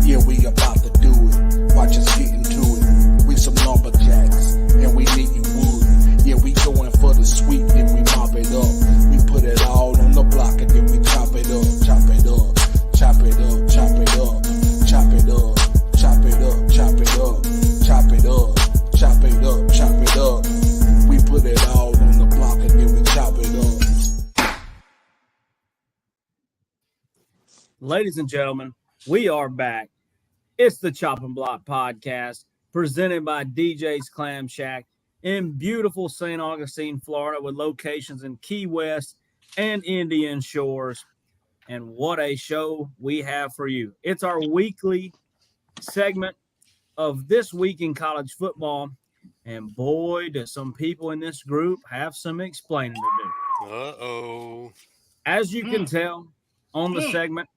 Yeah, we about to do it. Watch us get into it. We some lumberjacks, and we needin' wood. Yeah, we going for the sweet, then we mop it up. We put it all on the block, and then we chop it up, chop it up, chop it up, chop it up, chop it up, chop it up, chop it up, chop it up, chop it up, chop it up. We put it all on the block, and then we chop it up. Ladies and gentlemen, we are back. It's the Chop and Block Podcast, presented by DJ's Clam Shack in beautiful St. Augustine, Florida, with locations in Key West and Indian Shores. And what a show we have for you. It's our weekly segment of This Week in College Football. And boy, do some people in this group have some explaining to do. Uh-oh. As you can tell on the segment,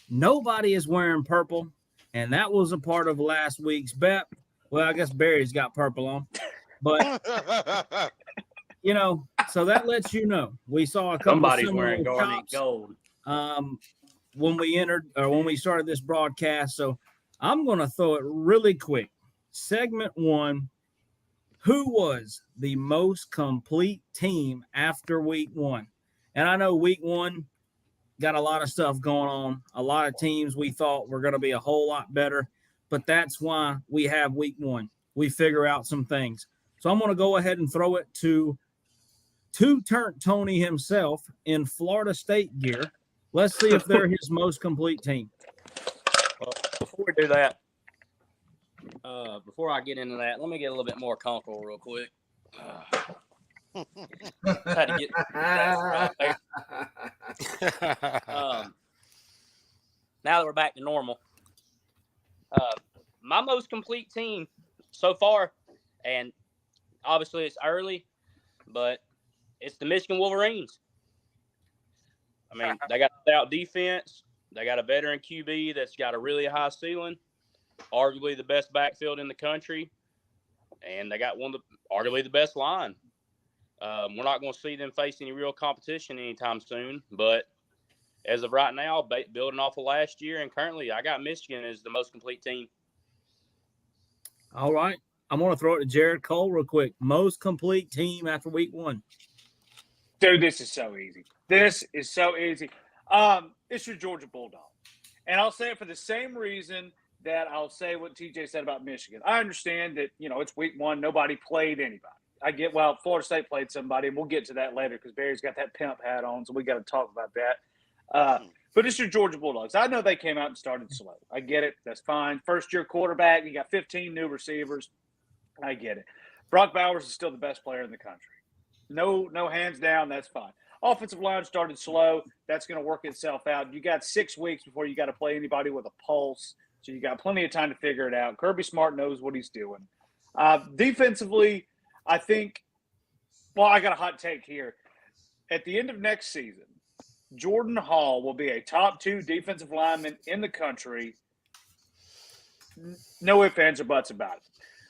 nobody is wearing purple, and that was a part of last week's bet. Well, I guess Barry's got purple on, but so that lets you know we saw a couple. Somebody's of wearing garnet chops, gold. when we started this broadcast. So I'm going to throw it really quick. Segment 1: who was the most complete team after week 1? And I know week 1 got a lot of stuff going on. A lot of teams we thought were going to be a whole lot better, but that's why we have week 1. We figure out some things. So I'm going to go ahead and throw it to Two-Turnt Tony himself in Florida State gear. Let's see if they're his most complete team. Well, before we do that, before I get into that, let me get a little bit more comfortable real quick. Had to get that right there. Now that we're back to normal, my most complete team so far, and obviously it's early, but it's the Michigan Wolverines. I mean, they got a stout defense. They got a veteran QB that's got a really high ceiling, arguably the best backfield in the country, and they got arguably the best line. We're not going to see them face any real competition anytime soon, but as of right now, building off of last year and currently, I got Michigan as the most complete team. All right. I'm going to throw it to Jared Cole real quick. Most complete team after week 1. Dude, this is so easy. It's your Georgia Bulldogs. And I'll say it for the same reason that I'll say what TJ said about Michigan. I understand that, it's week 1. Nobody played anybody. I get, Florida State played somebody, and we'll get to that later because Barry's got that pimp hat on, so we got to talk about that. But it's your Georgia Bulldogs. I know they came out and started slow. I get it. That's fine. First-year quarterback. You got 15 new receivers. I get it. Brock Bowers is still the best player in the country. No hands down. That's fine. Offensive line started slow. That's going to work itself out. You got 6 weeks before you got to play anybody with a pulse, so you got plenty of time to figure it out. Kirby Smart knows what he's doing. Defensively, I think – I got a hot take here. At the end of next season, Jordan Hall will be a top 2 defensive lineman in the country. No ifs, ands, or buts about it.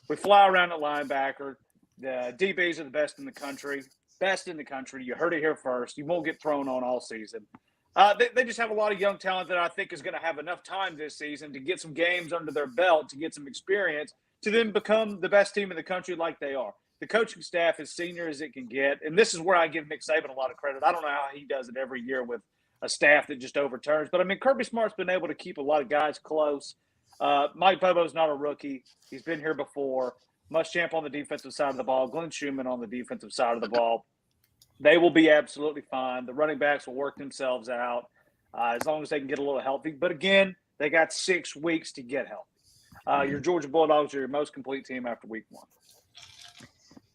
We fly around at linebacker. The DBs are the best in the country. Best in the country. You heard it here first. You won't get thrown on all season. They just have a lot of young talent that I think is going to have enough time this season to get some games under their belt, to get some experience, to then become the best team in the country like they are. The coaching staff is senior as it can get, and this is where I give Nick Saban a lot of credit. I don't know how he does it every year with a staff that just overturns, but, Kirby Smart's been able to keep a lot of guys close. Mike Bobo's not a rookie. He's been here before. Muschamp on the defensive side of the ball, Glenn Schumann on the defensive side of the ball. They will be absolutely fine. The running backs will work themselves out as long as they can get a little healthy. But, again, they got 6 weeks to get healthy. Your Georgia Bulldogs are your most complete team after week 1.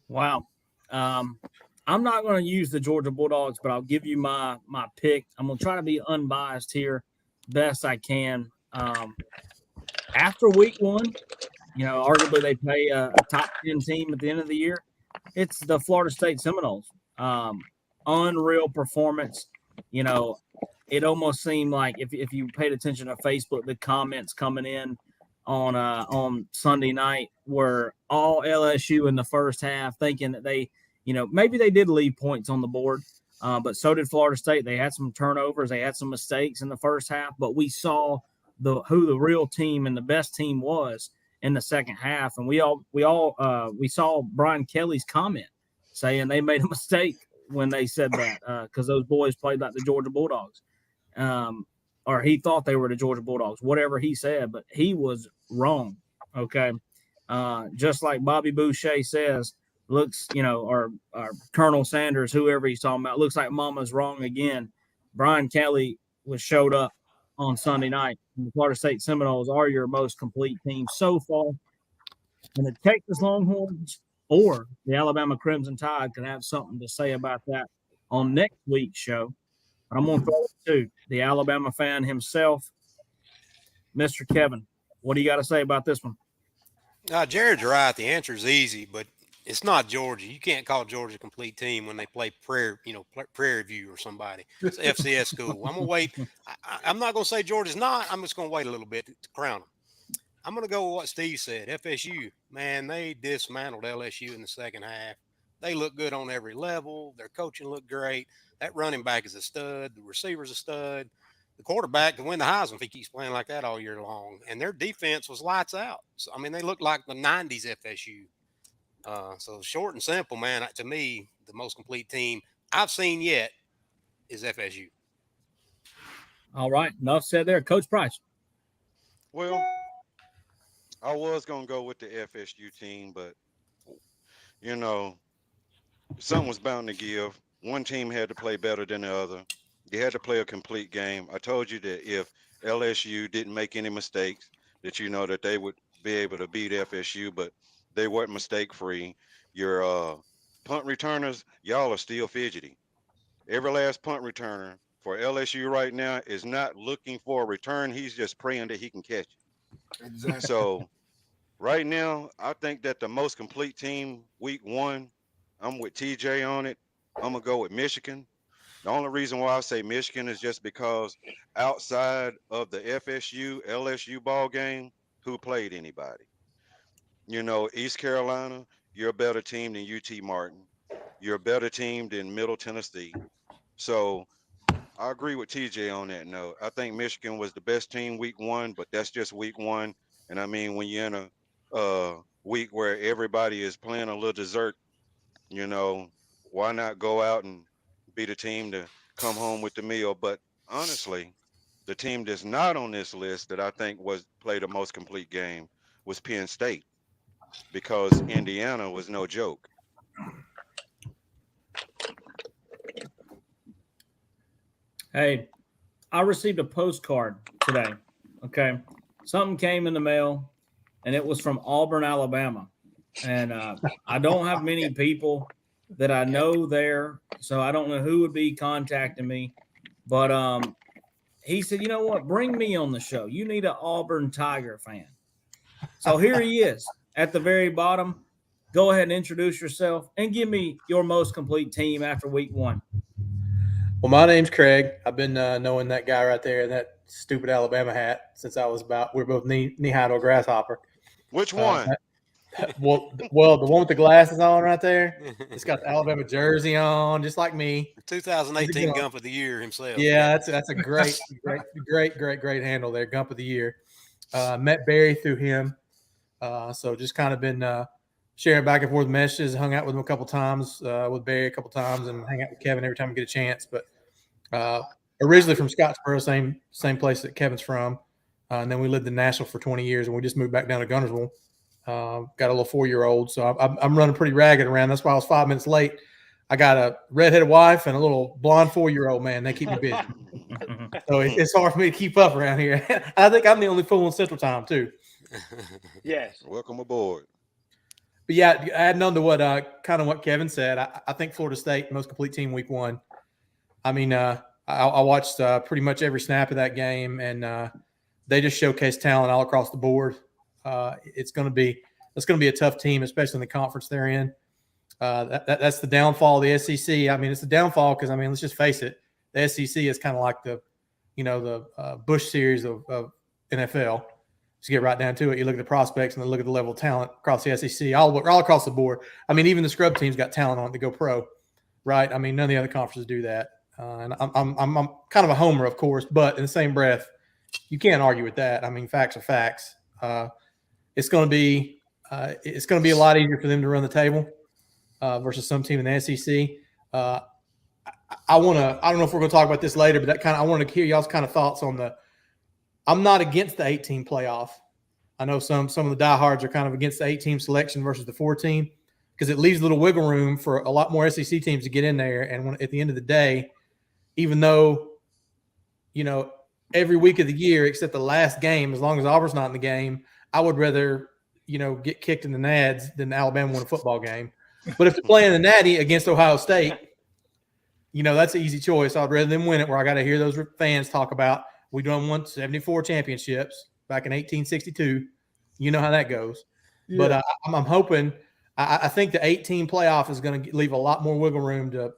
Wow. I'm not going to use the Georgia Bulldogs, but I'll give you my pick. I'm going to try to be unbiased here best I can. After week 1, arguably they play a top 10 team at the end of the year. It's the Florida State Seminoles. Unreal performance. It almost seemed like if you paid attention to Facebook, the comments coming in on Sunday night were all LSU in the first half, thinking that they, maybe they did leave points on the board, but so did Florida State. They had some turnovers. They had some mistakes in the first half, but we saw who the real team and the best team was in the second half. And we saw Brian Kelly's comment saying they made a mistake when they said that because those boys played like the Georgia Bulldogs, or he thought they were the Georgia Bulldogs, whatever he said, but he was wrong. Okay, just like Bobby Boucher says, looks, or Colonel Sanders, whoever he's talking about, looks like Mama's wrong again. Brian Kelly showed up on Sunday night. The Florida State Seminoles are your most complete team so far. And the Texas Longhorns or the Alabama Crimson Tide can have something to say about that on next week's show. But I'm going to throw it to the Alabama fan himself, Mr. Kevin. What do you got to say about this one? Jared's right. The answer is easy, but it's not Georgia. You can't call Georgia a complete team when they play Prairie View or somebody. It's an FCS school. I'm going to wait. I'm not going to say Georgia's not. I'm just going to wait a little bit to crown them. I'm going to go with what Steve said. FSU, man, they dismantled LSU in the second half. They look good on every level. Their coaching looked great. That running back is a stud. The receiver's a stud. The quarterback can win the Heisman if he keeps playing like that all year long. And their defense was lights out. So, I mean, they looked like the 90s FSU. So short and simple, man, to me, the most complete team I've seen yet is FSU. All right. Enough said there. Coach Price. Well, I was going to go with the FSU team, but, something was bound to give. One team had to play better than the other. They had to play a complete game. I told you that if LSU didn't make any mistakes, that they would be able to beat FSU, but they weren't mistake-free. Your punt returners, y'all are still fidgety. Every last punt returner for LSU right now is not looking for a return. He's just praying that he can catch it. Exactly. So right now, I think that the most complete team week one, I'm with TJ on it. I'm going to go with Michigan. The only reason why I say Michigan is just because outside of the FSU, LSU ball game, who played anybody? East Carolina, you're a better team than UT Martin. You're a better team than Middle Tennessee. So I agree with TJ on that note. I think Michigan was the best team week one, but that's just week one. And I mean, when you're in a week where everybody is playing a little dessert, why not go out and be the team to come home with the meal? But honestly, the team that's not on this list that I think played the most complete game was Penn State, because Indiana was no joke. Hey, I received a postcard today. Okay. Something came in the mail and it was from Auburn, Alabama. And I don't have many people that I know there, so I don't know who would be contacting me. But he said, you know what? Bring me on the show. You need an Auburn Tiger fan. So here he is at the very bottom. Go ahead and introduce yourself and give me your most complete team after week one. Well, my name's Craig. I've been knowing that guy right there in that stupid Alabama hat since we're both knee-high to a grasshopper. Which one? Well, the one with the glasses on right there. It's got the Alabama jersey on, just like me. 2018 Gump of the Year himself. Yeah, that's a great handle there, Gump of the Year. Met Barry through him, so just kind of been sharing back and forth messages. Hung out with him a couple times, with Barry a couple times, and hang out with Kevin every time we get a chance. But originally from Scottsboro, same place that Kevin's from, and then we lived in Nashville for 20 years, and we just moved back down to Guntersville. Got a little 4-year-old, so I'm running pretty ragged around. That's why I was 5 minutes late. I got a redheaded wife and a little blonde 4-year-old, man. They keep me busy. So it's hard for me to keep up around here. I think I'm the only fool in Central Time, too. Yes. Welcome aboard. But yeah, adding on to what Kevin said, I think Florida State, most complete team week one. I mean, I watched pretty much every snap of that game, and they just showcased talent all across the board. It's going to be a tough team, especially in the conference they're in. That's the downfall of the SEC. I mean, it's the downfall because, I mean, let's just face it. The SEC is kind of like the Bush series of NFL. Just get right down to it. You look at the prospects and then look at the level of talent across the SEC, all across the board. I mean, even the scrub teams got talent on it to go pro, right? I mean, none of the other conferences do that. And I'm kind of a homer, of course, but in the same breath, you can't argue with that. I mean, facts are facts. It's going to be a lot easier for them to run the table versus some team in the SEC. I don't know if we're going to talk about this later, but I want to hear y'all's kind of thoughts on I'm not against the 8-team playoff. I know some of the diehards are kind of against the 8-team selection versus the 4-team because it leaves a little wiggle room for a lot more SEC teams to get in there. And at the end of the day, even though, every week of the year except the last game, as long as Auburn's not in the game, I would rather, get kicked in the nads than Alabama win a football game. But if they're playing the Natty against Ohio State, that's an easy choice. I'd rather them win it where I got to hear those fans talk about we won 74 championships back in 1862. You know how that goes. Yeah. But I'm hoping I think the 8-team playoff is going to leave a lot more wiggle room you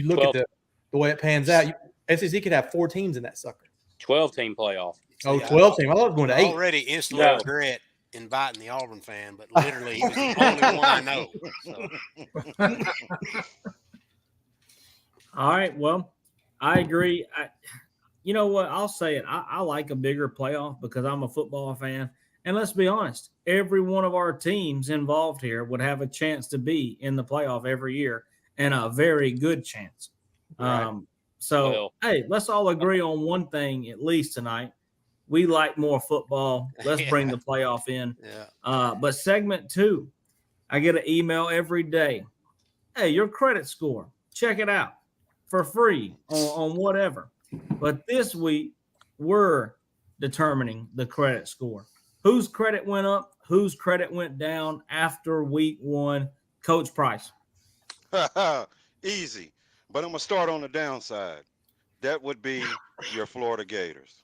look 12. at the way it pans out. SEC could have 4 teams in that sucker. 12-team playoff. Oh, 12 team. I love going to 8. Already instantly regret inviting the Auburn fan, but literally he was the only one I know. So. All right. Well, I agree. You know what? I'll say it. I like a bigger playoff because I'm a football fan. And let's be honest, every one of our teams involved here would have a chance to be in the playoff every year and a very good chance. Right. Hey, let's all agree on one thing at least tonight. We like more football. Let's bring the playoff in. Yeah. But segment 2, I get an email every day. Hey, your credit score. Check it out for free on whatever. But this week, we're determining the credit score. Whose credit went up? Whose credit went down after week 1? Coach Price. Easy. But I'm going to start on the downside. That would be your Florida Gators.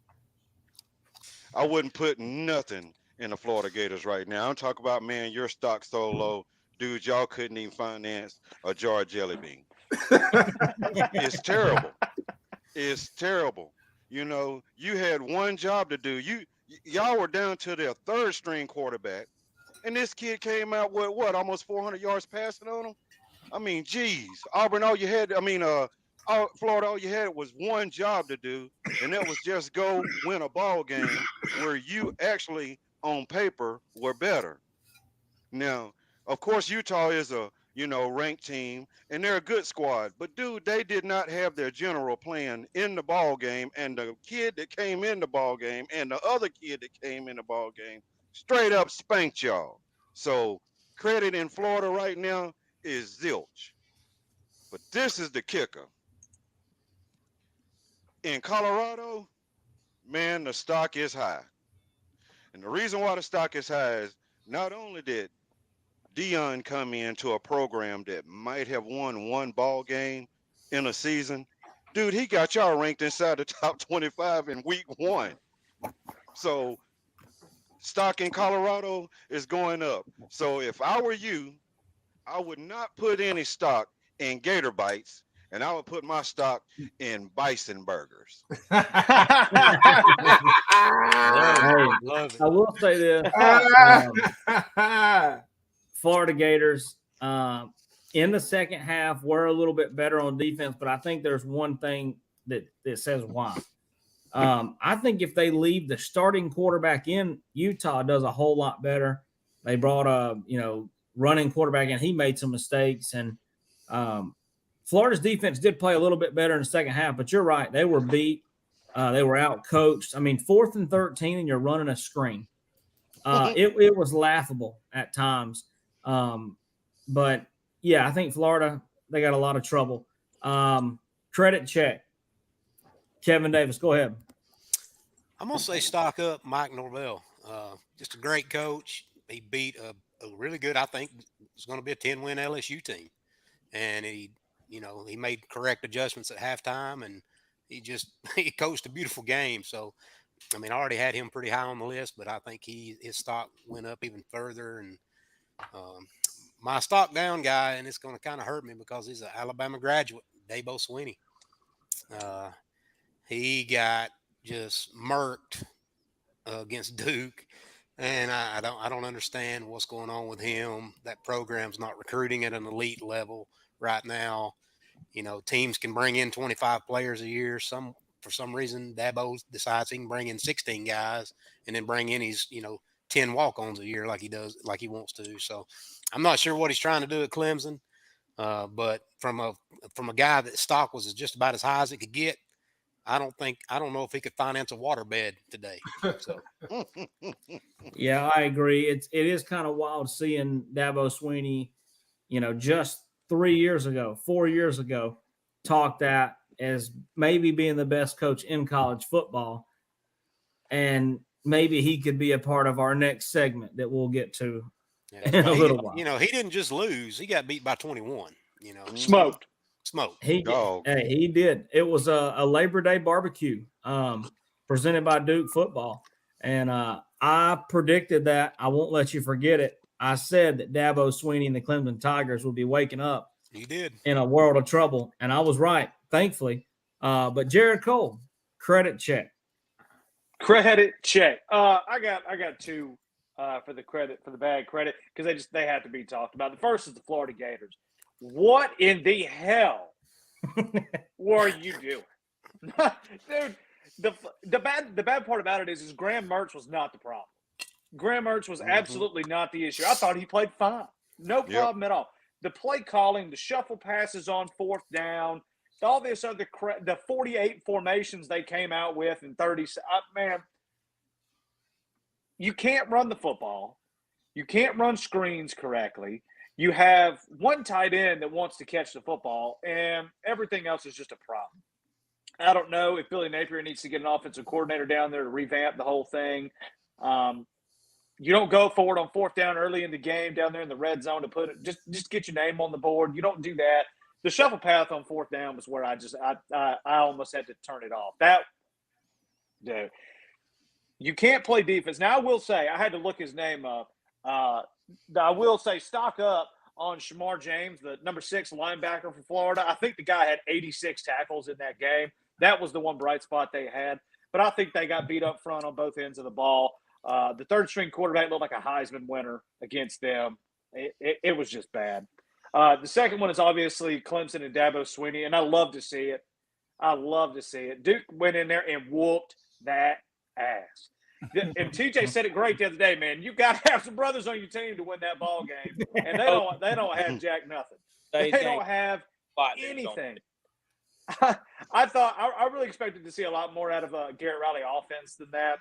I wouldn't put nothing in the Florida Gators right now. I'm talking about, man, your stock's so low. Dude, y'all couldn't even finance a jar of jelly bean. It's terrible. It's terrible. You had one job to do. Y'all were down to their 3rd string quarterback, and this kid came out with almost 400 yards passing on him. I mean, geez, Auburn, Florida, all you had was one job to do, and that was just go win a ball game where you actually, on paper, were better. Now, of course, Utah is a ranked team, and they're a good squad. But, dude, they did not have their general plan in the ball game, and the kid that came in the ball game and the other kid that came in the ball game straight up spanked y'all. So credit in Florida right now is zilch. But this is the kicker. In Colorado, man, the stock is high. And the reason why the stock is high is not only did Deion come into a program that might have won one ball game in a season. Dude, he got y'all ranked inside the top 25 in week 1. So stock in Colorado is going up. So if I were you, I would not put any stock in Gator Bites, and I would put my stock in Bison Burgers. Love it. I will say this. Florida Gators in the second half were a little bit better on defense, but I think there's one thing that says why. I think if they leave the starting quarterback in, Utah does a whole lot better. They brought a running quarterback in. He made some mistakes, and Florida's defense did play a little bit better in the second half. But you're right, they were beat. They were out coached. I mean, 4th and 13, and you're running a screen. It was laughable at times. But yeah, I think Florida, they got a lot of trouble. Credit check. Kevin Davis, go ahead. I'm going to say stock up Mike Norvell. Just a great coach. He beat a really good, I think it's going to be a 10-win LSU team. And he made correct adjustments at halftime, and he coached a beautiful game. So, I mean, I already had him pretty high on the list, but I think his stock went up even further. And my stock down guy, and it's going to kind of hurt me because he's an Alabama graduate, Dabo Swinney. He got just murked against Duke, and I don't understand what's going on with him. That program's not recruiting at an elite level right now. Teams can bring in 25 players a year. Some for some reason, Dabo decides he can bring in 16 guys and then bring in his, 10 walk-ons a year like he does, like he wants to. So I'm not sure what he's trying to do at Clemson. But from a guy that stock was just about as high as it could get, I don't know if he could finance a waterbed today. So Yeah, I agree. It is kind of wild seeing Dabo Swinney, just 4 years ago, talk that as maybe being the best coach in college football. And maybe he could be a part of our next segment that we'll get to in a little while. He didn't just lose; he got beat by 21. Smoked. He Dog. he did. It was a Labor Day barbecue presented by Duke Football, and I predicted that. I won't let you forget it. I said that Dabo Swinney and the Clemson Tigers would be waking up. He did in a world of trouble, and I was right, thankfully. But Jared Cole, credit check. Credit check. I got two for the bad credit because they have to be talked about. The first is the Florida Gators. What in the hell were you doing, dude? The bad part about it is Graham Mertz was not the problem. Graham Mertz was absolutely not the issue. I thought he played fine, no problem at all. The play calling, the shuffle passes on fourth down, all this other the 48 formations they came out with in 30. Man, you can't run the football. You can't run screens correctly. You have one tight end that wants to catch the football, and everything else is just a problem. I don't know if Billy Napier needs to get an offensive coordinator down there to revamp the whole thing. You don't go forward on fourth down early in the game down there in the red zone to put it. Just get your name on the board. You don't do that. The shuffle path on fourth down was where I almost had to turn it off. Dude, you can't play defense. Now I will say I had to look his name up. I will say stock up on Shamar James, the number 6 linebacker from Florida. I think the guy had 86 tackles in that game. That was the one bright spot they had. But I think they got beat up front on both ends of the ball. The third-string quarterback looked like a Heisman winner against them. It was just bad. The second one is obviously Clemson and Dabo Swinney, and I love to see it. Duke went in there and whooped that ass. And TJ said it great the other day, man. You got to have some brothers on your team to win that ball game, and they don't have jack nothing. They don't have anything. I really expected to see a lot more out of Garrett Riley offense than that.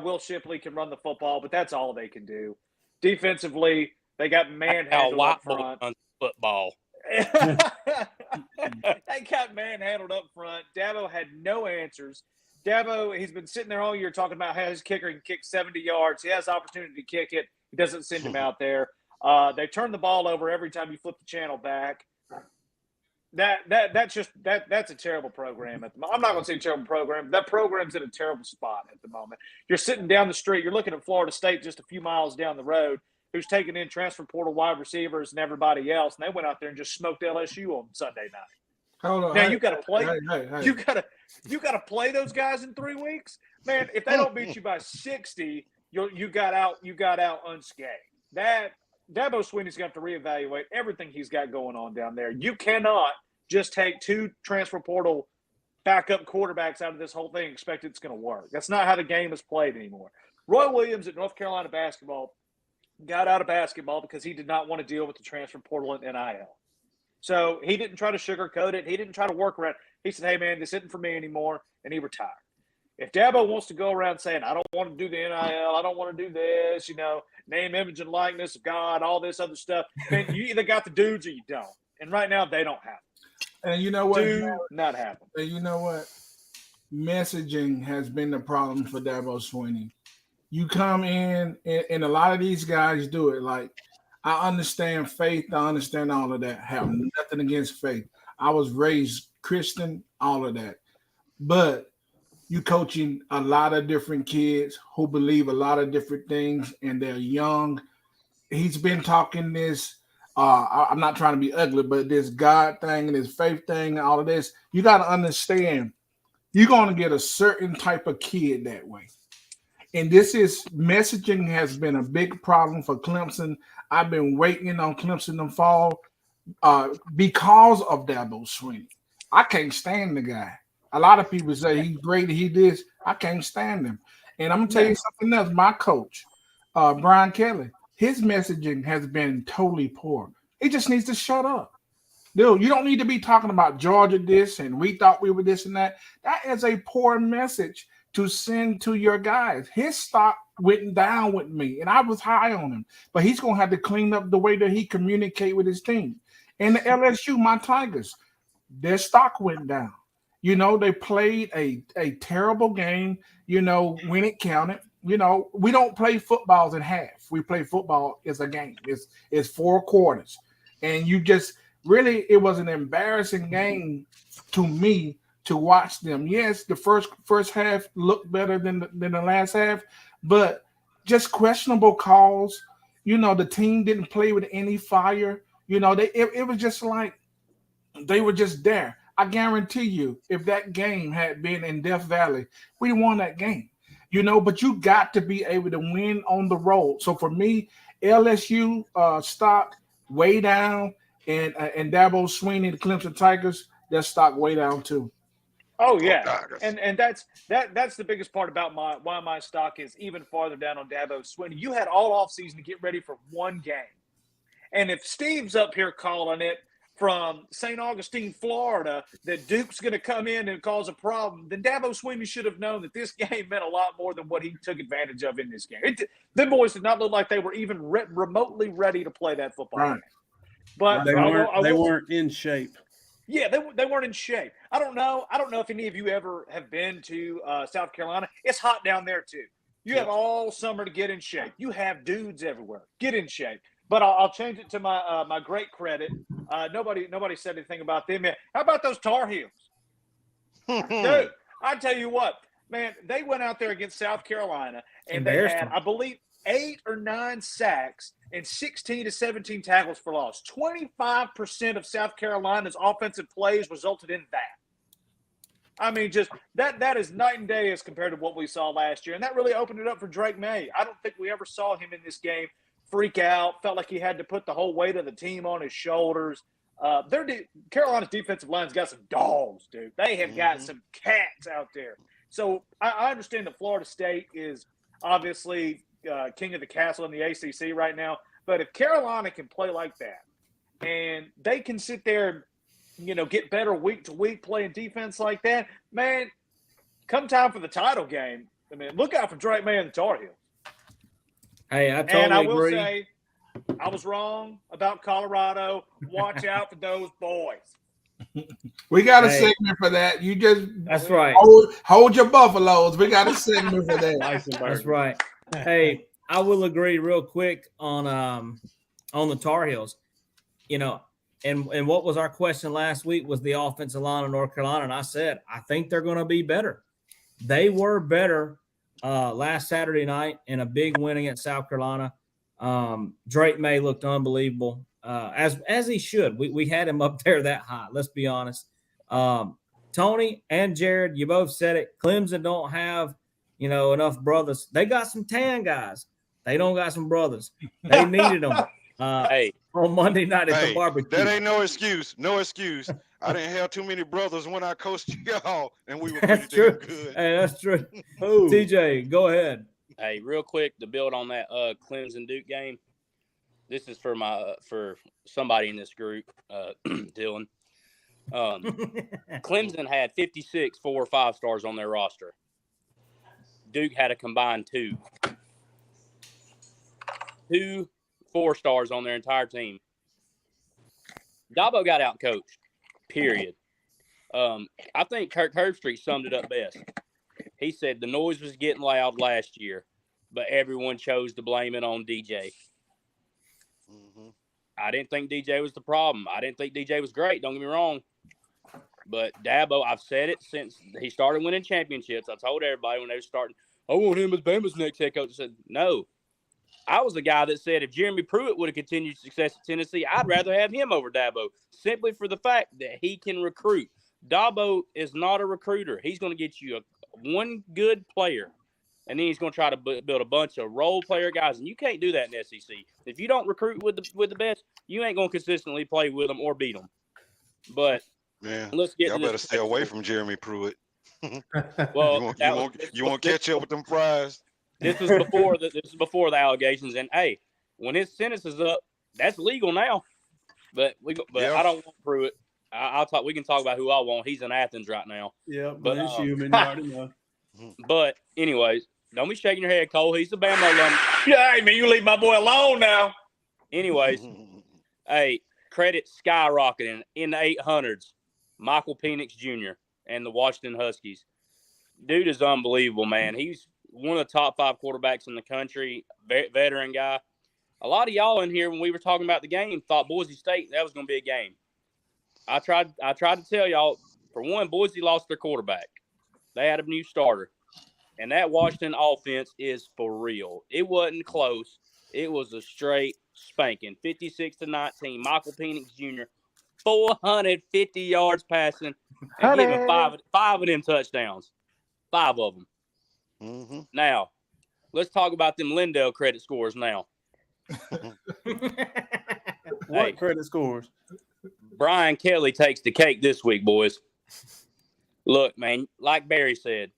Will Shipley can run the football, but that's all they can do. Defensively, they got manhandled up front. Football. They got manhandled up front. Dabo had no answers. Dabo, he's been sitting there all year talking about how his kicker can kick 70 yards. He has the opportunity to kick it. He doesn't send him out there. They turn the ball over every time you flip the channel back. That's a terrible program. I'm not going to say terrible program. That program's in a terrible spot at the moment. You're sitting down the street. You're looking at Florida State just a few miles down the road, who's taking in transfer portal wide receivers and everybody else, and they went out there and just smoked LSU on Sunday night. Hold on. Now you got to play. Hey. You got to play those guys in 3 weeks, man. If they don't beat you by 60, you got out unscathed. That Dabo Swinney's going to have to reevaluate everything he's got going on down there. You cannot just take 2 transfer portal backup quarterbacks out of this whole thing and expect it's going to work. That's not how the game is played anymore. Roy Williams at North Carolina basketball got out of basketball because he did not want to deal with the transfer portal and NIL. So he didn't try to sugarcoat it. He didn't try to work around it. He said, hey, man, this isn't for me anymore, and he retired. If Dabo wants to go around saying, I don't want to do the NIL, I don't want to do this, name, image, and likeness of God, all this other stuff, then you either got the dudes or you don't. And right now, they don't have it. And you know what? Not happen. And you know what? Messaging has been the problem for Dabo Swinney. You come in, and a lot of these guys do it. Like, I understand faith. I understand all of that. I have nothing against faith. I was raised Christian, all of that. But you coaching a lot of different kids who believe a lot of different things, and they're young. He's been talking this. I'm not trying to be ugly, but this God thing and this faith thing and all of this, you got to understand, you're going to get a certain type of kid that way. And messaging has been a big problem for Clemson. I've been waiting on Clemson to fall because of Dabo Swinney. I can't stand the guy. A lot of people say he's great, he this. I can't stand him. And I'm gonna tell you something else. My coach, Brian Kelly, his messaging has been totally poor. He just needs to shut up. Dude, you don't need to be talking about Georgia this and we thought we were this and that. That is a poor message to send to your guys. His stock went down with me, and I was high on him. But he's going to have to clean up the way that he communicates with his team. And the LSU, my Tigers, their stock went down. You know, they played a terrible game, you know, when it counted. You know, we don't play footballs in half. We play football as a game. It's 4 quarters. And you just really, it was an embarrassing game to me to watch them. Yes, the first half looked better than the last half, but just questionable calls. You know, the team didn't play with any fire. You know, it was just like they were just there. I guarantee you, if that game had been in Death Valley, we won that game. You know, but you got to be able to win on the road. So for me, LSU stock way down, and Dabo Swinney, the Clemson Tigers, their stock way down too. Oh yeah, and that's the biggest part about why my stock is even farther down on Dabo Swinney. You had all offseason to get ready for one game, and if Steve's up here calling it from St. Augustine, Florida, that Duke's going to come in and cause a problem, then Dabo Swinney should have known that this game meant a lot more than what he took advantage of in this game. Them boys did not look like they were even remotely ready to play that football game. But they weren't in shape. Yeah, they weren't in shape. I don't know if any of you ever have been to South Carolina. It's hot down there too. You have all summer to get in shape. You have dudes everywhere. Get in shape. But I'll change it to my great credit. Nobody said anything about them yet. How about those Tar Heels? Dude, I tell you what, man, they went out there against South Carolina and they had, I believe, 8 or 9 sacks and 16 to 17 tackles for loss. 25% of South Carolina's offensive plays resulted in that. I mean, just that is night and day as compared to what we saw last year. And that really opened it up for Drake May. I don't think we ever saw him in this game freak out, felt like he had to put the whole weight of the team on his shoulders. Carolina's defensive line's got some dogs, dude. They have got some cats out there. So I understand that Florida State is obviously king of the castle in the ACC right now. But if Carolina can play like that and they can sit there and, get better week to week playing defense like that, man, come time for the title game, I mean, look out for Drake May and the Tar Heels. Hey, I totally agree. And I will agree. say, I was wrong about Colorado. Watch out for those boys. We got a segment for that. You just that's right. Hold your buffaloes. We got a segment for that. That's right. Hey, I will agree real quick on the Tar Heels. And what was our question last week was the offensive line of North Carolina, and I said I think they're going to be better. They were better last Saturday night in a big win against South Carolina. Drake May looked unbelievable, as he should. We had him up there that high. Let's be honest. Tony and Jared, you both said it. Clemson don't have enough brothers. They got some tan guys. They don't got some brothers. They needed them. On Monday night at the barbecue. That ain't no excuse. No excuse. I didn't have too many brothers when I coached y'all, and we were that's pretty true. damn good. Hey, that's true. TJ, go ahead. Hey, real quick to build on that Clemson Duke game. This is for somebody in this group, Dylan. Clemson had 56 4 or 5 stars on their roster. Duke had a combined 2 4 stars on their entire team. Dabo got out coached. Period. I think Kirk Herbstreit summed it up best. He said the noise was getting loud last year, but everyone chose to blame it on DJ. I didn't think DJ was the problem. I didn't think DJ was great. Don't get me wrong. But Dabo, I've said it since he started winning championships. I told everybody when they were starting, I want him as Bama's next head coach. I said, no. I was the guy that said if Jeremy Pruitt would have continued success at Tennessee, I'd rather have him over Dabo, simply for the fact that he can recruit. Dabo is not a recruiter. He's going to get you one good player, and then he's going to try to build a bunch of role player guys, and you can't do that in the SEC. If you don't recruit with the best, you ain't going to consistently play with them or beat them. But man, let's get. Y'all better stay away from Jeremy Pruitt. Well, you won't catch up with them fries. This was before the allegations. And hey, when his sentence is up, that's legal now. But Yeah. I don't want to prove it. I'll talk. We can talk about who I want. He's in Athens right now. Yeah, but it's human. You already know. But anyways, don't be shaking your head, Cole. He's a Bama alum. Yeah, hey, man, you leave my boy alone now. Anyways, hey, credit skyrocketing in the 800s. Michael Penix Jr. and the Washington Huskies. Dude is unbelievable, man. He's one of the top 5 quarterbacks in the country, veteran guy. A lot of y'all in here, when we were talking about the game, thought Boise State, that was going to be a game. I tried to tell y'all, for one, Boise lost their quarterback. They had a new starter. And that Washington offense is for real. It wasn't close. It was a straight spanking. 56-19. Michael Penix Jr., 450 yards passing, and giving five of them touchdowns. 5 of them. Mm-hmm. Now, let's talk about them Lindell credit scores now. What credit scores? Brian Kelly takes the cake this week, boys. Look, man, like Barry said,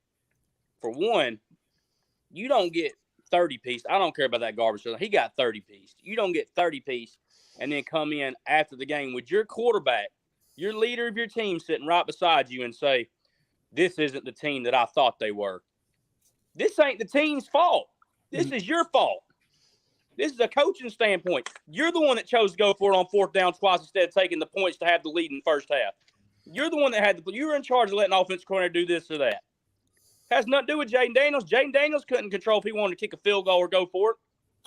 for one, you don't get 30 piece. I don't care about that garbage. He got 30 piece. You don't get 30 piece and then come in after the game with your quarterback, your leader of your team sitting right beside you and say, this isn't the team that I thought they were. This ain't the team's fault. This is your fault. This is a coaching standpoint. You're the one that chose to go for it on 4th down twice instead of taking the points to have the lead in the first half. You're the one that you were in charge of letting offensive coordinator do this or that. Has nothing to do with Jaden Daniels. Jaden Daniels couldn't control if he wanted to kick a field goal or go for it.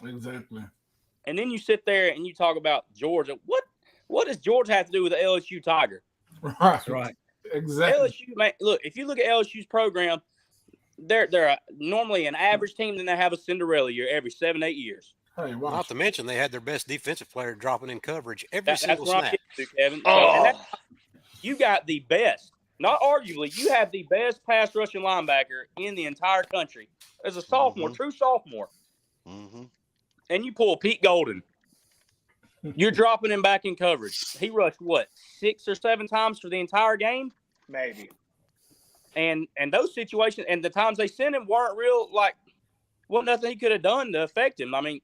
Exactly. And then you sit there and you talk about Georgia. What does Georgia have to do with the LSU Tiger? Right. Exactly. LSU, man, look, if you look at LSU's program, they're normally an average team, then they have a Cinderella year every 7-8 years. Hey, watch. Not to mention they had their best defensive player dropping in coverage every single That's what snap. I'm getting to, Kevin. Oh. You got the best, not arguably, you have the best pass rushing linebacker in the entire country as a sophomore, true sophomore. Mm-hmm. And you pull Pete Golden. You're dropping him back in coverage. He rushed, 6 or 7 times for the entire game? Maybe. And those situations, and the times they sent him weren't real, nothing he could have done to affect him. I mean,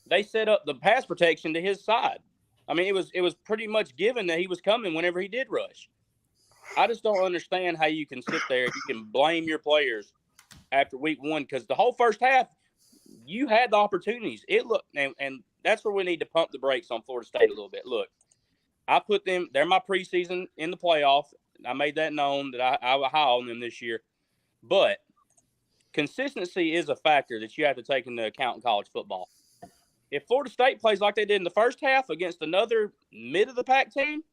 they set up the pass protection to his side. I mean, it was pretty much given that he was coming whenever he did rush. I just don't understand how you can sit there and you can blame your players after week 1, because the whole first half, you had the opportunities. It looked, and that's where we need to pump the brakes on Florida State a little bit. Look, I put them, they're my preseason in the playoff. I made that known that I was high on them this year. But consistency is a factor that you have to take into account in college football. If Florida State plays like they did in the first half against another mid-of-the-pack team,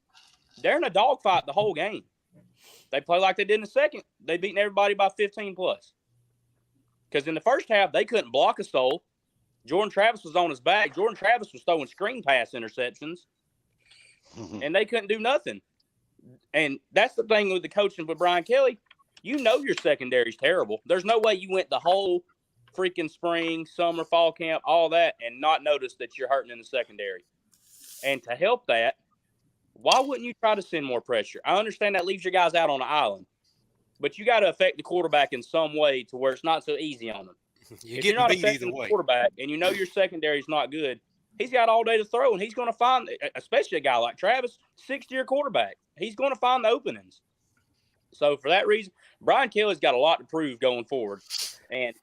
they're in a dogfight the whole game. They play like they did in the second, they beaten everybody by 15 plus. Because in the first half, they couldn't block a soul. Jordan Travis was on his back. Jordan Travis was throwing screen pass interceptions, and they couldn't do nothing. And that's the thing with the coaching with Brian Kelly. You know your secondary's terrible. There's no way you went the whole freaking spring, summer, fall camp, all that, and not notice that you're hurting in the secondary. And to help that, why wouldn't you try to send more pressure? I understand that leaves your guys out on the island, but you got to affect the quarterback in some way to where it's not so easy on them. If you're not affecting the quarterback and you know your secondary is not good, he's got all day to throw, and he's going to find, especially a guy like Travis, 6th-year quarterback. He's going to find the openings. So for that reason, Brian Kelly's got a lot to prove going forward. And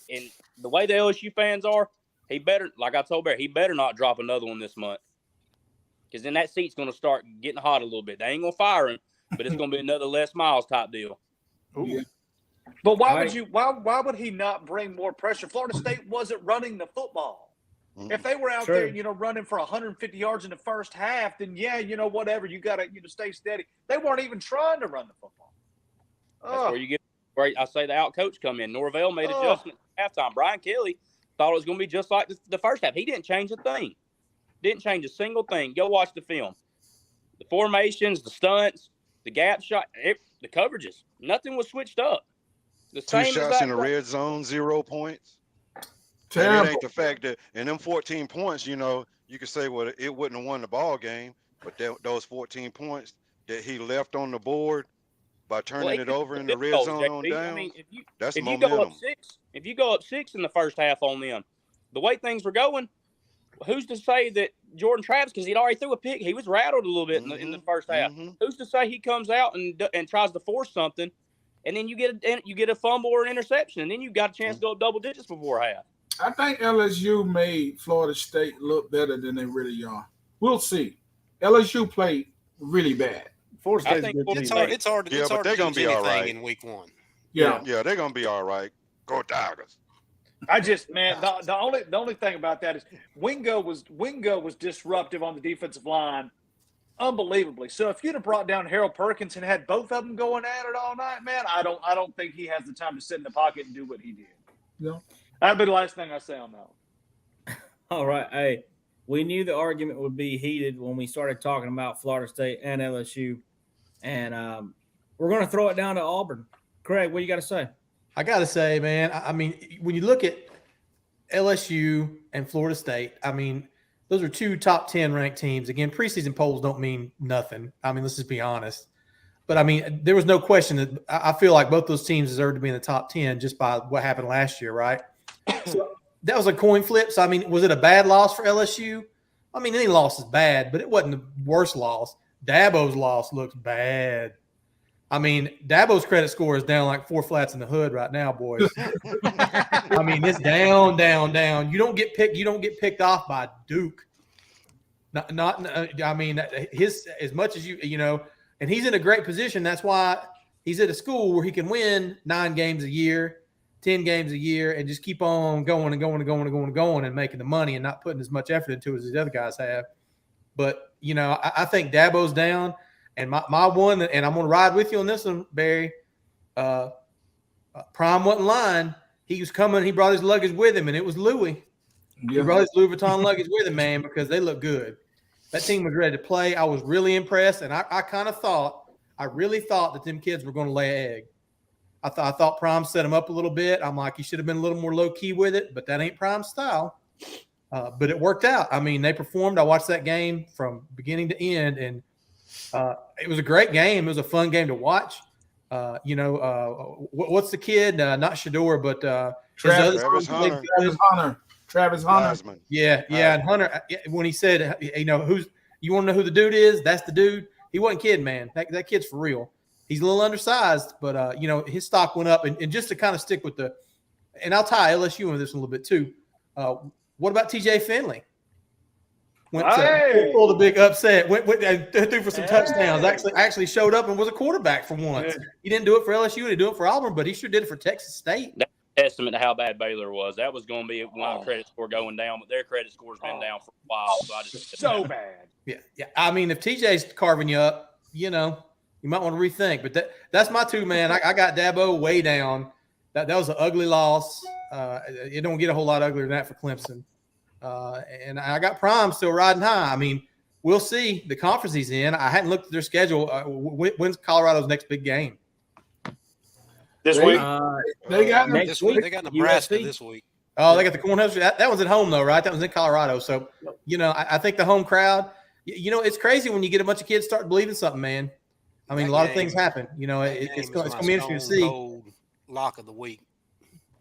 in the way the LSU fans are, he better, like I told Barry, he better not drop another one this month. Because then that seat's going to start getting hot a little bit. They ain't going to fire him, but it's going to be another Les Miles type deal. Ooh. But why would he not bring more pressure? Florida State wasn't running the football. If they were out there, running for 150 yards in the first half, then whatever, you got to, stay steady. They weren't even trying to run the football. That's where you get, where I say the out coach come in. Norvell made adjustments at halftime. Brian Kelly thought it was going to be just like the first half. He didn't change a thing. Didn't change a single thing. Go watch the film. The formations, the stunts, the gap shot, the coverages. Nothing was switched up. The 2 same shots in the red zone, 0 points. And it ain't the fact that in them 14 points, you could say, well, it wouldn't have won the ball game, but those 14 points that he left on the board, by turning it over in the red difficult, zone on JP. downs. I mean, That's if you go momentum. up 6 in the first half on them, the way things were going, who's to say that Jordan Travis, because he'd already threw a pick, he was rattled a little bit in the first half. Who's to say he comes out and tries to force something, and then you get a fumble or an interception, and then you got a chance to go up double digits before half. I think LSU made Florida State look better than they really are. We'll see. LSU played really bad. Florida I State's a think good It's team. hard. It's hard. Yeah, It's but hard they're to gonna judge be all anything right. in week 1. Yeah. Yeah, they're gonna be all right. Go Tigers. I just, man, the only thing about that is Wingo was disruptive on the defensive line, unbelievably. So if you'd have brought down Harold Perkins and had both of them going at it all night, man, I don't think he has the time to sit in the pocket and do what he did. Yeah. That'd be the last thing I say on that one. All right. Hey, we knew the argument would be heated when we started talking about Florida State and LSU. And we're going to throw it down to Auburn. Craig, what you got to say? I got to say, man, I mean, when you look at LSU and Florida State, I mean, those are 2 top 10 ranked teams. Again, preseason polls don't mean nothing. I mean, let's just be honest. But, I mean, there was no question that I feel like both those teams deserve to be in the top 10 just by what happened last year, right? So that was a coin flip. So, I mean, was it a bad loss for LSU? I mean, any loss is bad, but it wasn't the worst loss. Dabo's loss looks bad. I mean, Dabo's credit score is down like 4 flats in the hood right now, boys. I mean, it's down, down, down. You don't get picked off by Duke. I mean, his as much as you know, and he's in a great position. That's why he's at a school where he can win 9 games a year, 10 games a year, and just keep on going and going and going and going and going and making the money and not putting as much effort into it as the other guys have. But you know, I think Dabo's down. And my one, and I'm going to ride with you on this one, Barry. Prime wasn't lying. He was coming. He brought his luggage with him, and it was Louis. Yeah. He brought his Louis Vuitton luggage with him, man, because they look good. That team was ready to play. I was really impressed, and I really thought that them kids were going to lay an egg. I thought Prime set him up a little bit. I'm like, he should have been a little more low-key with it, but that ain't Prime's style. But it worked out. I mean, they performed. I watched that game from beginning to end, and it was a great game. It was a fun game to watch. What's the kid? Not Shador, but Travis Hunter. Heisman. Yeah. And Hunter, when he said, you want to know who the dude is? That's the dude. He wasn't kidding, man. That kid's for real. He's a little undersized, but his stock went up. And just to kind of stick with and I'll tie LSU into this a little bit too. What about TJ Finley? Pulled a big upset. Went and threw for some touchdowns. Actually showed up and was a quarterback for once. Yeah. He didn't do it for LSU. He didn't do it for Auburn, but he sure did it for Texas State. That's a testament to how bad Baylor was. That was going to be one credit score going down, but their credit score's been down for a while. So bad. Yeah. I mean, if TJ's carving you up, you might want to rethink. But that's my 2, man. I got Dabo way down. That was an ugly loss. It don't get a whole lot uglier than that for Clemson. And I got Prime still riding high. I mean, we'll see the conference he's in. I hadn't looked at their schedule. When's Colorado's next big game? This week. They got this week. They got Nebraska this week. Oh, they got the Cornhuskers. That one's at home though, right? That was in Colorado. So, I think the home crowd. It's crazy when you get a bunch of kids start believing something, man. I mean, a lot of things happen. It's going to be interesting to see. Lock of the week.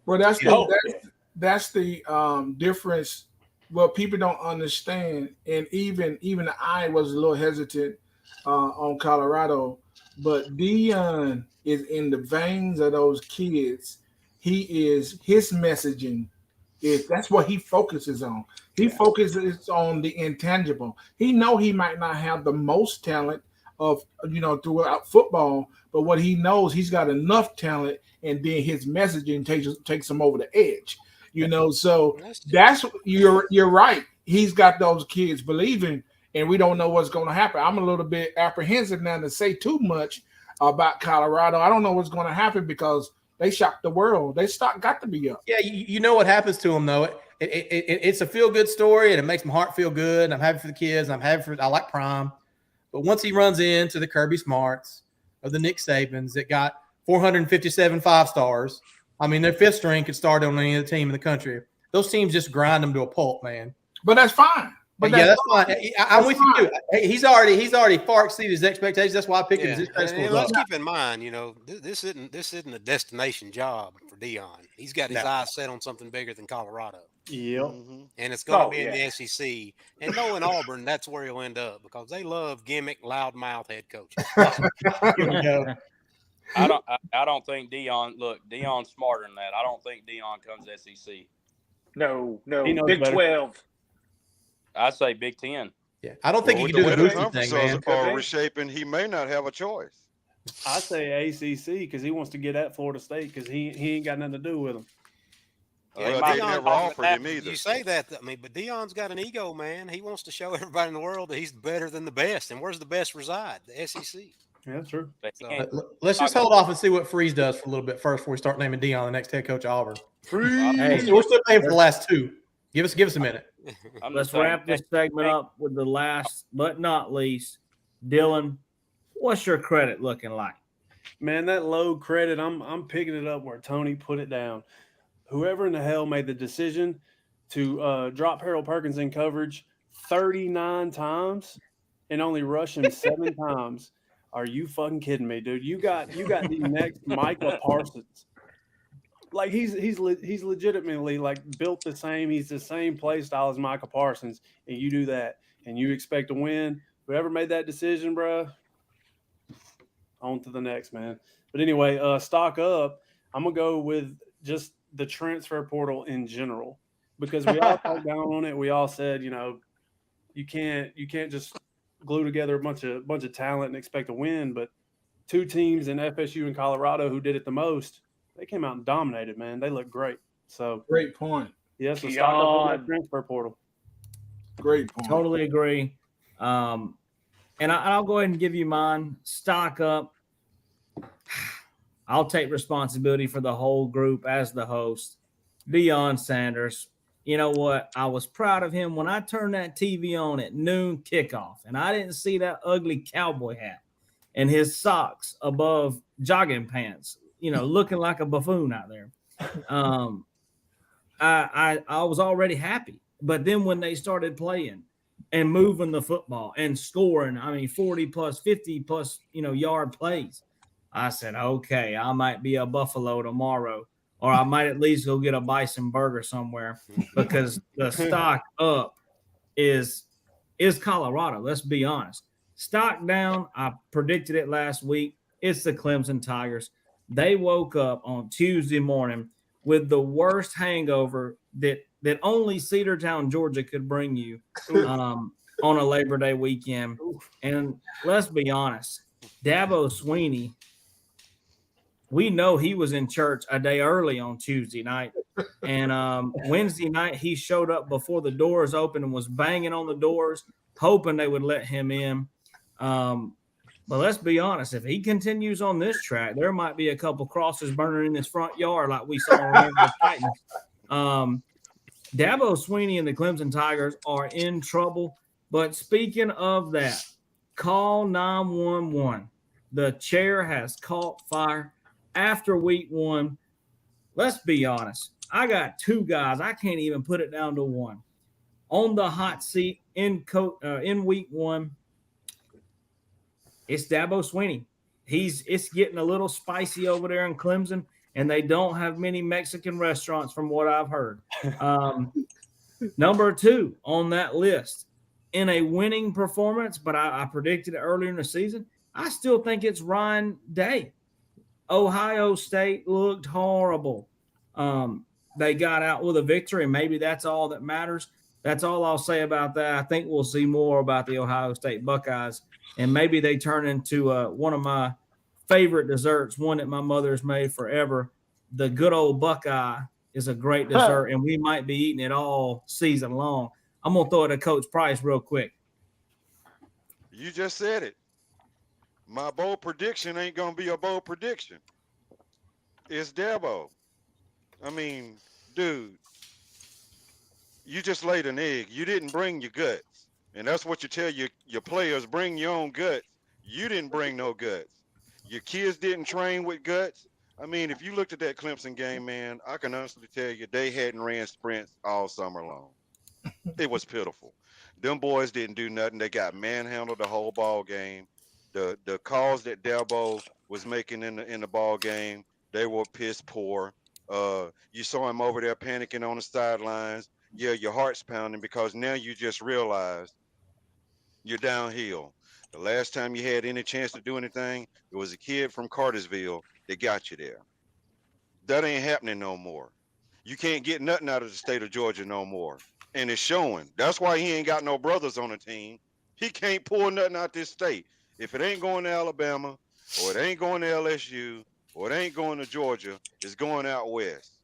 Well, that's the difference. What people don't understand, and even I was a little hesitant on Colorado, but Deion is in the veins of those kids. His messaging that's what he focuses on. He focuses on the intangible. He know he might not have the most talent of throughout football, but what he knows, he's got enough talent, and then his messaging takes him over the edge. So that's you're right. He's got those kids believing, and we don't know what's going to happen. I'm a little bit apprehensive now to say too much about Colorado. I don't know what's going to happen because they shocked the world. They got to be up. Yeah, you know what happens to them though. It's a feel good story, and it makes my heart feel good. And I'm happy for the kids. I like Prime, but once he runs into the Kirby Smarts or the Nick Sabans that got 457 5-stars. I mean, their 5th string could start on any other team in the country. Those teams just grind them to a pulp, man. But that's fine. But yeah, that's fine. fine. I'm with you too. Hey, he's already far exceeded his expectations. That's why I picked him Yeah, as his credit and score let's up. keep in mind, this isn't a destination job for Dion. He's got his No. eyes set on something bigger than Colorado, Yep. Mhm. and it's going to Oh, be in yeah. the SEC. And knowing Auburn, that's where he'll end up because they love gimmick, loudmouth head coaches. Here we go. I don't think Dion. Look, Dion's smarter than that. I don't think Dion comes SEC. No, He knows Big better. 12. I say Big 10. Yeah, I don't think Well, he with can do the the way Boosie conference thing, man. Could are be. reshaping, he may not have a choice. I say ACC because he wants to get at Florida State because he ain't got nothing to do with them. Well, might they be never talking offered that- him either. You say that, but Dion's got an ego, man. He wants to show everybody in the world that he's better than the best. And where's the best reside? The SEC. Yeah, that's true. But he So- ain't- Let's just hold off and see what Freeze does for a little bit first before we start naming Dion the next head coach of Auburn. Hey, We're still paying for the last two. Give us a minute. I'm let's just saying, wrap this segment up with the last but not least. Dylan, what's your credit looking like? Man, that low credit, I'm picking it up where Tony put it down. Whoever in the hell made the decision to drop Harold Perkins in coverage 39 times and only rush him 7 times. Are you fucking kidding me, dude? You got the next Micah Parsons. Like he's legitimately like built the same. He's the same play style as Micah Parsons, and you do that, and you expect to win. Whoever made that decision, bro, on to the next, man. But anyway, stock up. I'm gonna go with just the transfer portal in general because we all talked down on it. We all said, you can't just glue together a bunch of talent and expect to win. But 2 teams in FSU and Colorado who did it the most, they came out and dominated, man. They look great. So Great point. yeah, so stock up on that Keon. transfer portal. Great point. Totally agree. And I'll go ahead and give you mine. Stock up. I'll take responsibility for the whole group as the host. Deion Sanders. You know what? I was proud of him when I turned that TV on at noon kickoff, and I didn't see that ugly cowboy hat and his socks above jogging pants, looking like a buffoon out there. I was already happy. But then when they started playing and moving the football and scoring, 40 plus, 50 plus, yard plays, I said, okay, I might be a Buffalo tomorrow, or I might at least go get a Bison burger somewhere because the stock up is Colorado. Let's be honest. Stock down, I predicted it last week. It's the Clemson Tigers. They woke up on Tuesday morning with the worst hangover that only Cedartown, Georgia could bring you on a Labor Day weekend. And let's be honest, Dabo Swinney, we know he was in church a day early on Tuesday night. And Wednesday night, he showed up before the doors opened and was banging on the doors, hoping they would let him in. But let's be honest, if he continues on this track, there might be a couple crosses burning in his front yard like we saw around the Titans. Dabo Swinney and the Clemson Tigers are in trouble. But speaking of that, call 911. The chair has caught fire after week 1. Let's be honest. I got 2 guys. I can't even put it down to 1 on the hot seat in week 1. It's Dabo Swinney. It's getting a little spicy over there in Clemson, and they don't have many Mexican restaurants from what I've heard. Number 2 on that list in a winning performance, but I predicted it earlier in the season. I still think it's Ryan Day. Ohio State looked horrible. They got out with a victory, and maybe that's all that matters. That's all I'll say about that. I think we'll see more about the Ohio State Buckeyes, and maybe they turn into one of my favorite desserts, one that my mother's made forever. The good old Buckeye is a great dessert, and we might be eating it all season long. I'm going to throw it to Coach Price real quick. You just said it. My bold prediction ain't going to be a bold prediction. It's Dabo. Dude, you just laid an egg. You didn't bring your guts. And that's what you tell your players, bring your own guts. You didn't bring no guts. Your kids didn't train with guts. If you looked at that Clemson game, man, I can honestly tell you they hadn't ran sprints all summer long. It was pitiful. Them boys didn't do nothing. They got manhandled the whole ball game. The calls that Dabo was making in the ball game, they were piss poor. You saw him over there panicking on the sidelines. Yeah, your heart's pounding because now you just realize you're downhill. The last time you had any chance to do anything, it was a kid from Cartersville that got you there. That ain't happening no more. You can't get nothing out of the state of Georgia no more. And it's showing. That's why he ain't got no brothers on the team. He can't pull nothing out this state. If it ain't going to Alabama, or it ain't going to LSU, or it ain't going to Georgia, it's going out west.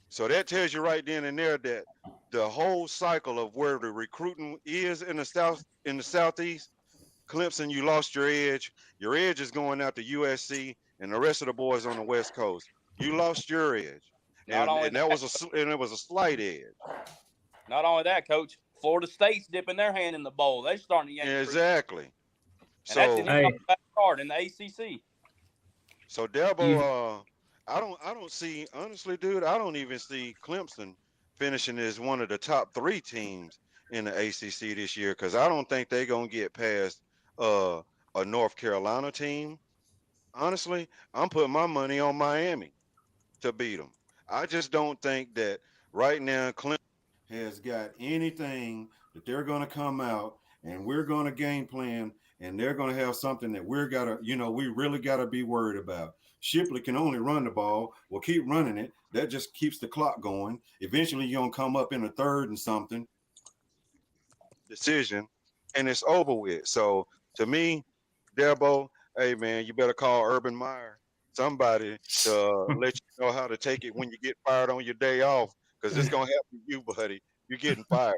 So that tells you right then and there that the whole cycle of where the recruiting is in the southeast, Clemson, you lost your edge. Your edge is going out to USC and the rest of the boys on the West Coast. You lost your edge, and it was a slight edge. Not only that, Coach, Florida State's dipping their hand in the bowl. They're starting to yank. Exactly. And So that's the card in the ACC. So Dabo, I don't see, honestly, dude, I don't even see Clemson finishing as one of the top 3 teams in the ACC this year because I don't think they're gonna get past a North Carolina team. Honestly, I'm putting my money on Miami to beat them. I just don't think that right now Clemson has got anything that they're going to come out and we're going to game plan and they're going to have something that we really got to be worried about. Shipley can only run the ball. We'll keep running it. That just keeps the clock going. Eventually, you're going to come up in a third and something decision, and it's over with. So, to me, Dabo, hey, man, you better call Urban Meyer, somebody to let you know how to take it when you get fired on your day off, because it's going to happen to you, buddy. You're getting fired.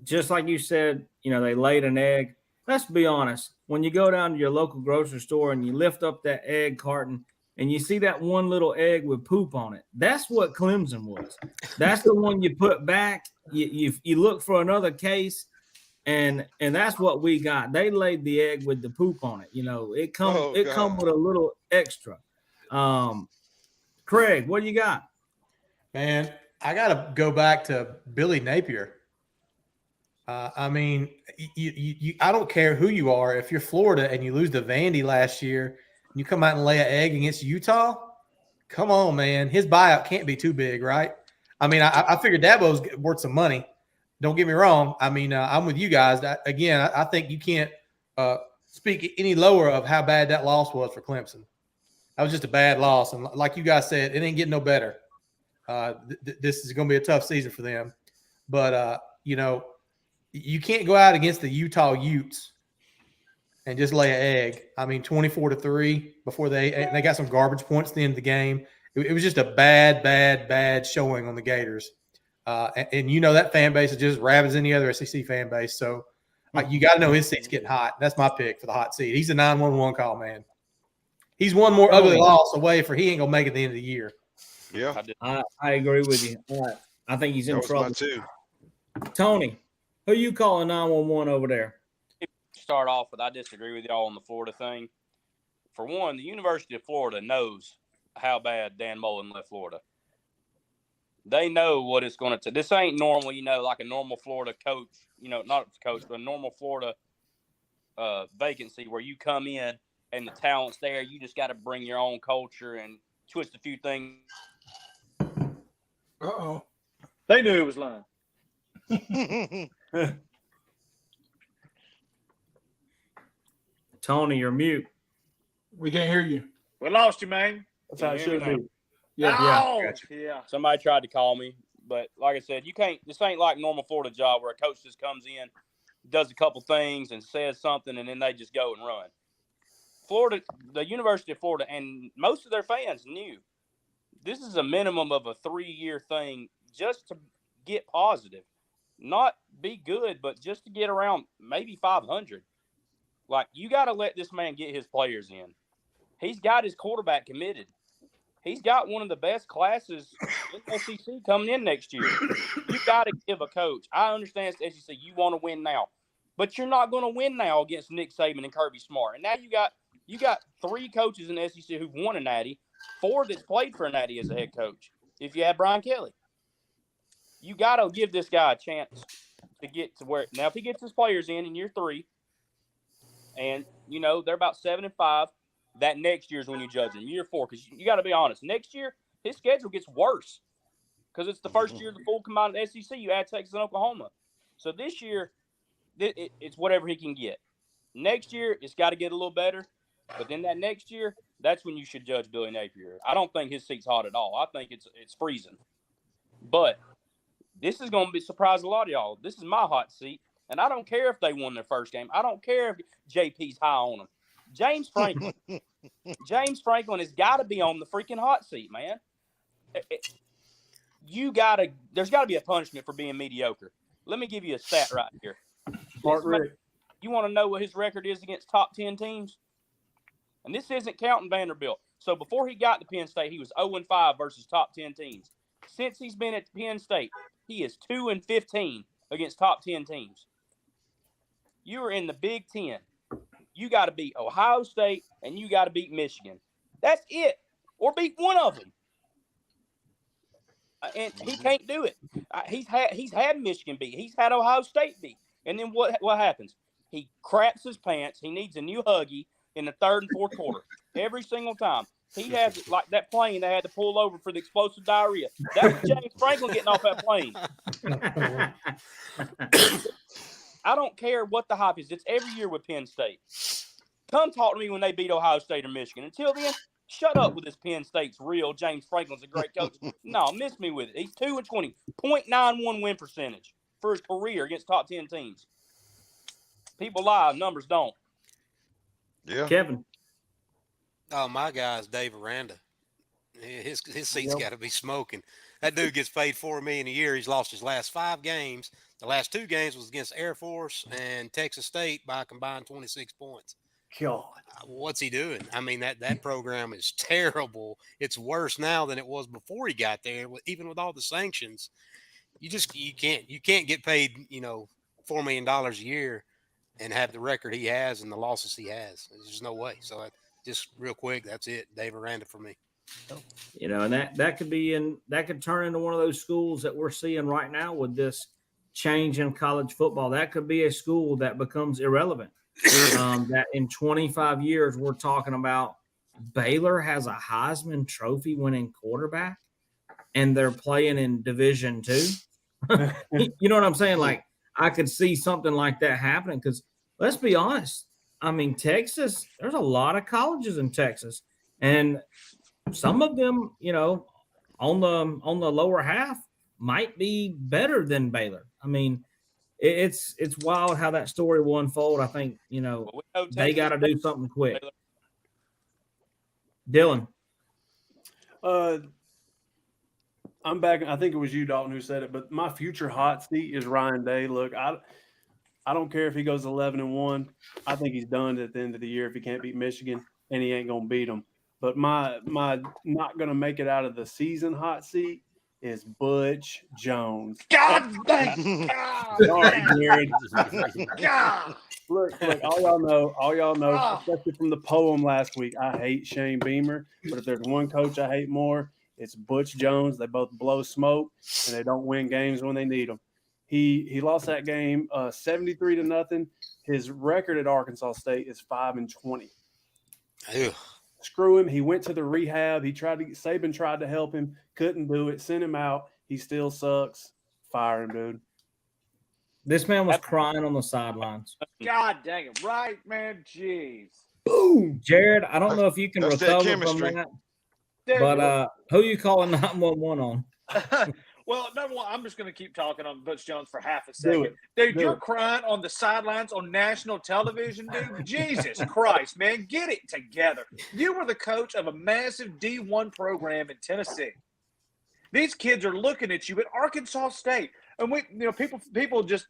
Just like you said, they laid an egg. Let's be honest. When you go down to your local grocery store and you lift up that egg carton and you see that one little egg with poop on it, that's what Clemson was. That's the one you put back. You look for another case, and that's what we got. They laid the egg with the poop on it. It come with a little extra. Craig, what do you got? Man, I got to go back to Billy Napier. I mean, I don't care who you are. If you're Florida and you lose to Vandy last year, and you come out and lay an egg against Utah, come on, man. His buyout can't be too big, right? I mean, I figured Dabo's worth some money. Don't get me wrong. I mean, I'm with you guys. I think you can't speak any lower of how bad that loss was for Clemson. That was just a bad loss. And like you guys said, it ain't getting no better. This is going to be a tough season for them. But, you can't go out against the Utah Utes and just lay an egg. I mean, 24-3 before they got some garbage points at the end of the game. It was just a bad showing on the Gators. And that fan base is just as rabid as any other SEC fan base. So you got to know his seat's getting hot. That's my pick for the hot seat. He's a 911 call, man. He's one more ugly loss away for he ain't going to make it at the end of the year. Yeah. I agree with you. I think he's in trouble. Mine too. Tony, who you calling 911 over there? Start off with, I disagree with y'all on the Florida thing. For one, the University of Florida knows how bad Dan Mullen left Florida. They know what it's going to take. This ain't normal, like a normal Florida coach, not coach, but a normal Florida vacancy where you come in and the talent's there. You just got to bring your own culture and twist a few things. Uh-oh. They knew he was lying. Tony, you're mute. We can't hear you. We lost you, man. That's how it should be. Yeah. Somebody tried to call me, but like I said, this ain't like normal Florida job where a coach just comes in, does a couple things and says something, and then they just go and run. Florida, the University of Florida, and most of their fans knew this is a minimum of a 3-year thing just to get positive. Not be good, but just to get around maybe 500. Like, you got to let this man get his players in. He's got his quarterback committed. He's got one of the best classes in SEC coming in next year. You got to give a coach. I understand it's SEC. You want to win now. But you're not going to win now against Nick Saban and Kirby Smart. And now you got 3 coaches in the SEC who've won a natty, 4 that's played for a natty as a head coach. If you had Brian Kelly. You got to give this guy a chance. to get to where now if he gets his players in year 3, and they're about 7-5, that next year is when you judge him. Year 4, because you got to be honest. Next year his schedule gets worse because it's the first year of the full combined SEC. You add Texas and Oklahoma, so this year it's whatever he can get. Next year it's got to get a little better, but then that next year, that's when you should judge Billy Napier. I don't think his seat's hot at all. I think it's freezing. But this is going to be surprise a lot of y'all. This is my hot seat, and I don't care if they won their first game. I don't care if JP's high on them. James Franklin has got to be on the freaking hot seat, man. There's got to be a punishment for being mediocre. Let me give you a stat right here. Smart Rick. You want to know what his record is against top 10 teams? And this isn't counting Vanderbilt. So before he got to Penn State, he was 0-5 versus top 10 teams. Since he's been at Penn State, he is 2-15 against top 10 teams. You are in the Big Ten. You got to beat Ohio State and you got to beat Michigan. That's it. Or beat one of them. And he can't do it. He's had Michigan beat. He's had Ohio State beat. And then what happens? He craps his pants. He needs a new Huggy in the third and fourth quarter. Every single time. He has like that plane they had to pull over for the explosive diarrhea. That was James Franklin getting off that plane. I don't care what the hype is. It's every year with Penn State. Come talk to me when they beat Ohio State or Michigan. Until then, shut up with this Penn State's real. James Franklin's a great coach. No, miss me with it. He's 2-20, 0.91 win percentage for his career against top 10 teams. People lie, numbers don't. Yeah. Kevin. Oh, my guy's Dave Aranda. His seat's got to be smoking. That dude gets paid $4 million a year. He's lost his last 5 games. The last 2 games was against Air Force and Texas State by a combined 26 points. God. What's he doing? I mean, that program is terrible. It's worse now than it was before he got there. Even with all the sanctions, you can't get paid $4 million a year and have the record he has and the losses he has. There's just no way. So just real quick, that's it. Dave Aranda for me. And that could turn into one of those schools that we're seeing right now with this change in college football. That could be a school that becomes irrelevant. That in 25 years, we're talking about Baylor has a Heisman Trophy winning quarterback and they're playing in Division II. You know what I'm saying? Like, I could see something like that happening because let's be honest. I mean, Texas, there's a lot of colleges in Texas, and some of them, on the lower half might be better than Baylor. I mean, it's wild how that story will unfold. I think, they got to do something quick. Dylan. I'm back. I think it was you, Dalton, who said it, but my future hot seat is Ryan Day. Look, I don't care if he goes 11-1. I think he's done at the end of the year if he can't beat Michigan, and he ain't going to beat them. But my not going to make it out of the season hot seat is Butch Jones. God dang! Sorry, Jared. God! Look, all y'all know, especially from the poem last week, I hate Shane Beamer. But if there's one coach I hate more, it's Butch Jones. They both blow smoke, and they don't win games when they need them. He lost that game 73-0. His record at Arkansas State is 5-20. Ew. Screw him. He went to the rehab. Saban tried to help him, couldn't do it. Sent him out. He still sucks. Fire him, dude. This man was crying on the sidelines. God dang it! Right, man. Jeez. Boom, Jared. I don't know if you can That's that recover from chemistry. that, but who you calling 911 on? Well, number one, I'm just going to keep talking on Butch Jones for half a Do second. it. Dude, Do you're it. crying on the sidelines on national television, dude. Jesus Christ, man. Get it together. You were the coach of a massive D1 program in Tennessee. These kids are looking at you at Arkansas State. And people just,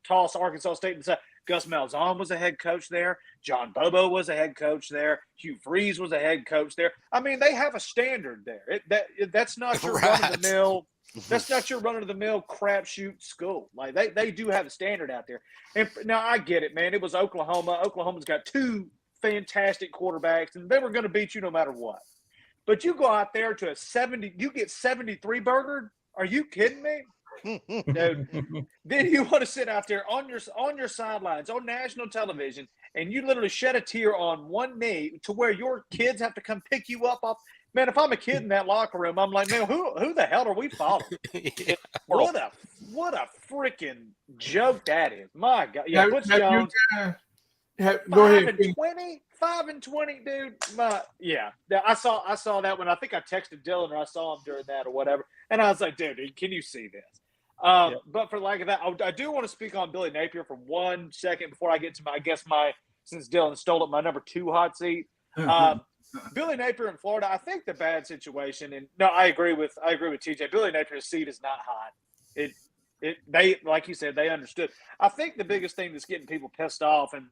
toss Arkansas State and say, Gus Malzahn was a head coach there. John Bobo was a head coach there. Hugh Freeze was a head coach there. I mean, they have a standard there. That's not your run-of-the-mill. That's not your run-of-the-mill crapshoot school. Like they do have a standard out there. And now I get it, man. It was Oklahoma. Oklahoma's got 2 fantastic quarterbacks, and they were going to beat you no matter what. But you go out there to you get 73 burgered? Are you kidding me? Dude, then you want to sit out there on your sidelines on national television, and you literally shed a tear on one knee to where your kids have to come pick you up off. Man, if I'm a kid in that locker room, I'm like, man, who the hell are we following? Yeah. What a freaking joke that is. My God. Yeah, Butch Jones. Go ahead. 5-20, dude. Yeah, I saw that one. I think I texted Dylan or I saw him during that or whatever, and I was like, dude, can you see this? But for like that, I do want to speak on Billy Napier for 1 second before I get to my since Dylan stole up my number 2 hot seat. Billy Napier in Florida, I think the bad situation, and no, I agree with TJ. Billy Napier's seat is not hot. They like you said, they understood. I think the biggest thing that's getting people pissed off and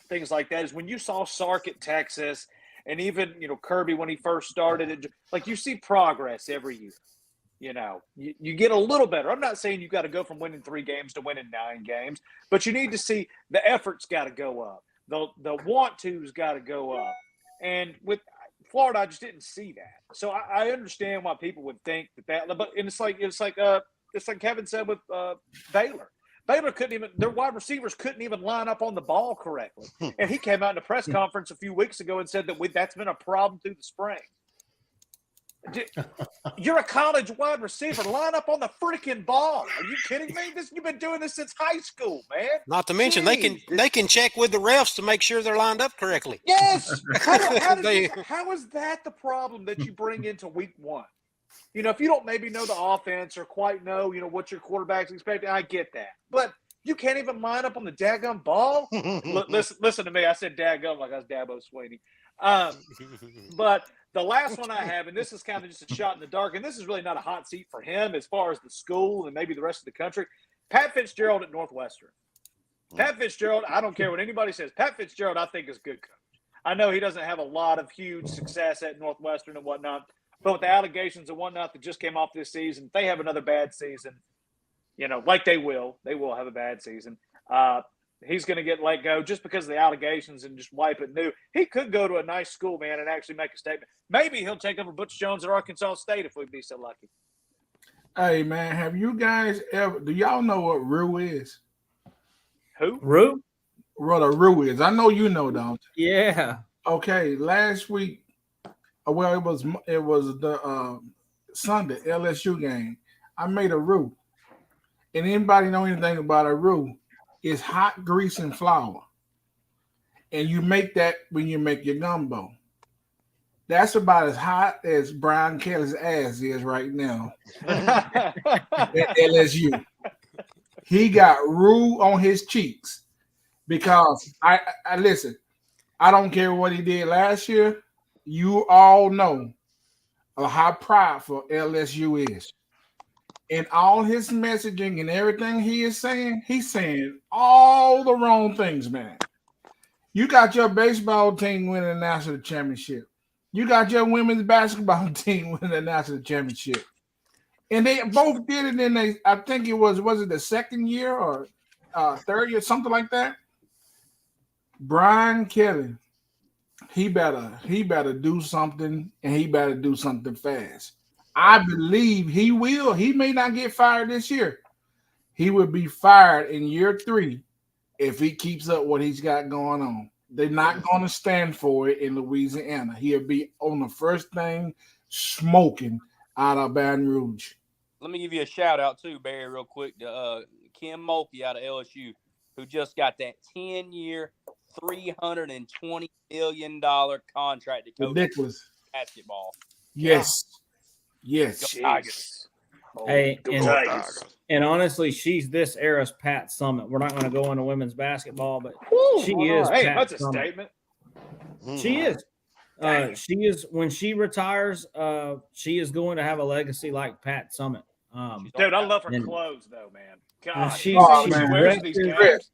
things like that is when you saw Sark at Texas, and even Kirby when he first started it, like you see progress every year. You get a little better. I'm not saying you've got to go from winning 3 games to winning 9 games, but you need to see the effort's got to go up. The want to's got to go up. And with Florida, I just didn't see that. So I understand why people would think that. But it's like Kevin said with Baylor. Baylor their wide receivers couldn't even line up on the ball correctly. And he came out in a press conference a few weeks ago and said that that's been a problem through the spring. You're a college wide receiver. Line up on the freaking ball. Are you kidding me? You've been doing this since high school, man. Not to mention they can check with the refs to make sure they're lined up correctly. Yes. How is that the problem that you bring into week 1? If you don't maybe know the offense or quite know, what your quarterback's expecting, I get that. But you can't even line up on the daggum ball? Listen to me. I said daggum like I was Dabo Swinney. But the last one I have, and this is kind of just a shot in the dark, and this is really not a hot seat for him as far as the school and maybe the rest of the country. Pat Fitzgerald at Northwestern. Pat Fitzgerald, I don't care what anybody says. Pat Fitzgerald, I think, is a good coach. I know he doesn't have a lot of huge success at Northwestern and whatnot, but with the allegations and whatnot that just came off this season, if they have another bad season, like they will have a bad season. He's going to get let go just because of the allegations and just wipe it new. He could go to a nice school, man, and actually make a statement. Maybe he'll take over Butch Jones at Arkansas State if we'd be so lucky. Hey, man, have you guys do y'all know what Rue is? Who? Rue? What a Rue is. I know you know, don't you? Yeah. Okay, last week, well, it was the Sunday LSU game. I made a roux. And anybody know anything about a roux? It's hot grease and flour. And you make that when you make your gumbo. That's about as hot as Brian Kelly's ass is right now at LSU. He got roux on his cheeks because I listen, I don't care what he did last year. You all know how prideful LSU is. And all his messaging and everything he is saying, he's saying all the wrong things, man. You got your baseball team winning the national championship. You got your women's basketball team winning the national championship. And they both did it in I think it was it the second year or third year, something like that? Brian Kelly, he better do something, and he better do something fast. I believe he will. He may not get fired this year. He will be fired in year 3 if he keeps up what he's got going on. They're not going to stand for it in Louisiana. He'll be on the first thing smoking out of Baton Rouge. Let me give you a shout out too, Barry, real quick to Kim Mulkey out of LSU, who just got that 10-year, $320 million contract to coach Ridiculous basketball. Yes. Yes. Tigers. Hey, Tigers. and honestly, she's this era's Pat Summitt. We're not going to go into women's basketball, but she is. Hey, Pat that's a Summitt. statement. She is. She is. When she retires, she is going to have a legacy like Pat Summitt. Dude, I love her and- clothes, though, man. God, she's man. wears these She's games.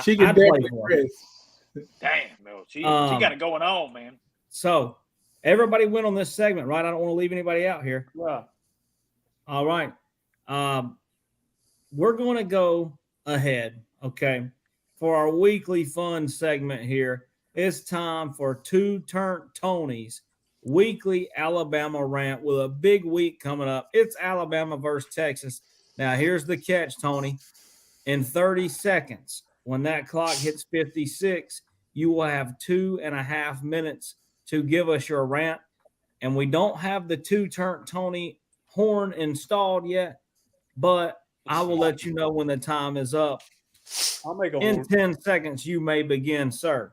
She can I'd play definitely for her. rest. Damn, no, she got it going on, man. So everybody went on this segment, right? I don't want to leave anybody out here. Yeah. All right. We're going to go ahead, okay, for our weekly fun segment here. It's time for Two Turnt Tony's weekly Alabama rant with a big week coming up. It's Alabama versus Texas. Now, here's the catch, Tony. In 30 seconds, when that clock hits 56, you will have 2.5 minutes to give us your rant. And we don't have the two-turn Tony horn installed yet, but I will let you know when the time is up. I'll make a In horn. 10 seconds, you may begin, sir.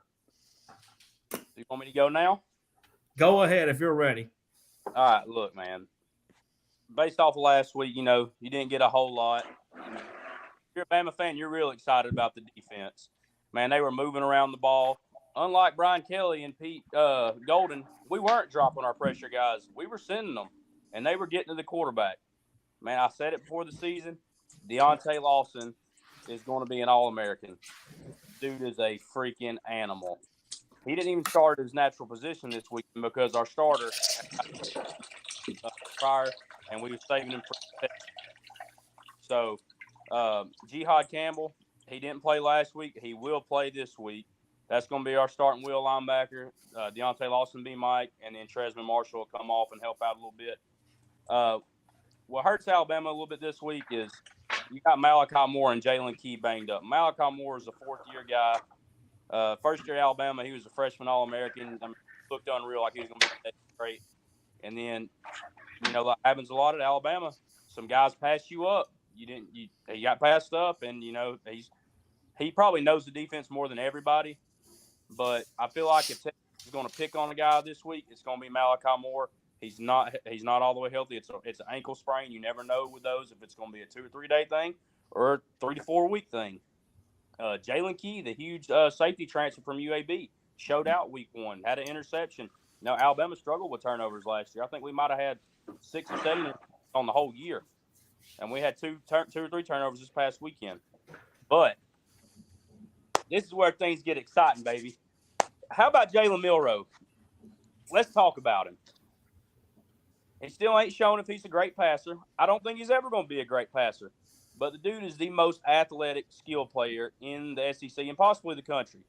You want me to go now? Go ahead if you're ready. All right, look, man. Based off of last week, you didn't get a whole lot. If you're a Bama fan, you're real excited about the defense. Man, they were moving around the ball. Unlike Brian Kelly and Pete Golden, we weren't dropping our pressure guys. We were sending them, and they were getting to the quarterback. Man, I said it before the season. Deontay Lawson is going to be an All-American. Dude is a freaking animal. He didn't even start his natural position this week because our starter prior, and we were saving him for. So, Jihad Campbell, he didn't play last week. He will play this week. That's going to be our starting wheel linebacker. Deontay Lawson be Mike, and then Tresman Marshall will come off and help out a little bit. What hurts Alabama a little bit this week is you got Malachi Moore and Jalen Key banged up. Malachi Moore is a fourth-year guy. First year at Alabama, he was a freshman All-American. I mean, looked unreal, like he was going to be great. And then, that happens a lot at Alabama. Some guys pass you up. He got passed up, and he probably knows the defense more than everybody. But I feel like if Texas is going to pick on a guy this week, it's going to be Malachi Moore. He's not all the way healthy. It's an ankle sprain. You never know with those if it's going to be a 2 or 3 day thing or a 3 to 4 week thing. Jalen Key, the huge safety transfer from UAB, showed out week 1, had an interception. Alabama struggled with turnovers last year. I think we might have had 6 or 7 on the whole year, and we had 2 or 3 turnovers this past weekend. But this is where things get exciting, baby. How about Jalen Milroe? Let's talk about him. He still ain't shown if he's a great passer. I don't think he's ever going to be a great passer. But the dude is the most athletic skill player in the SEC and possibly the country.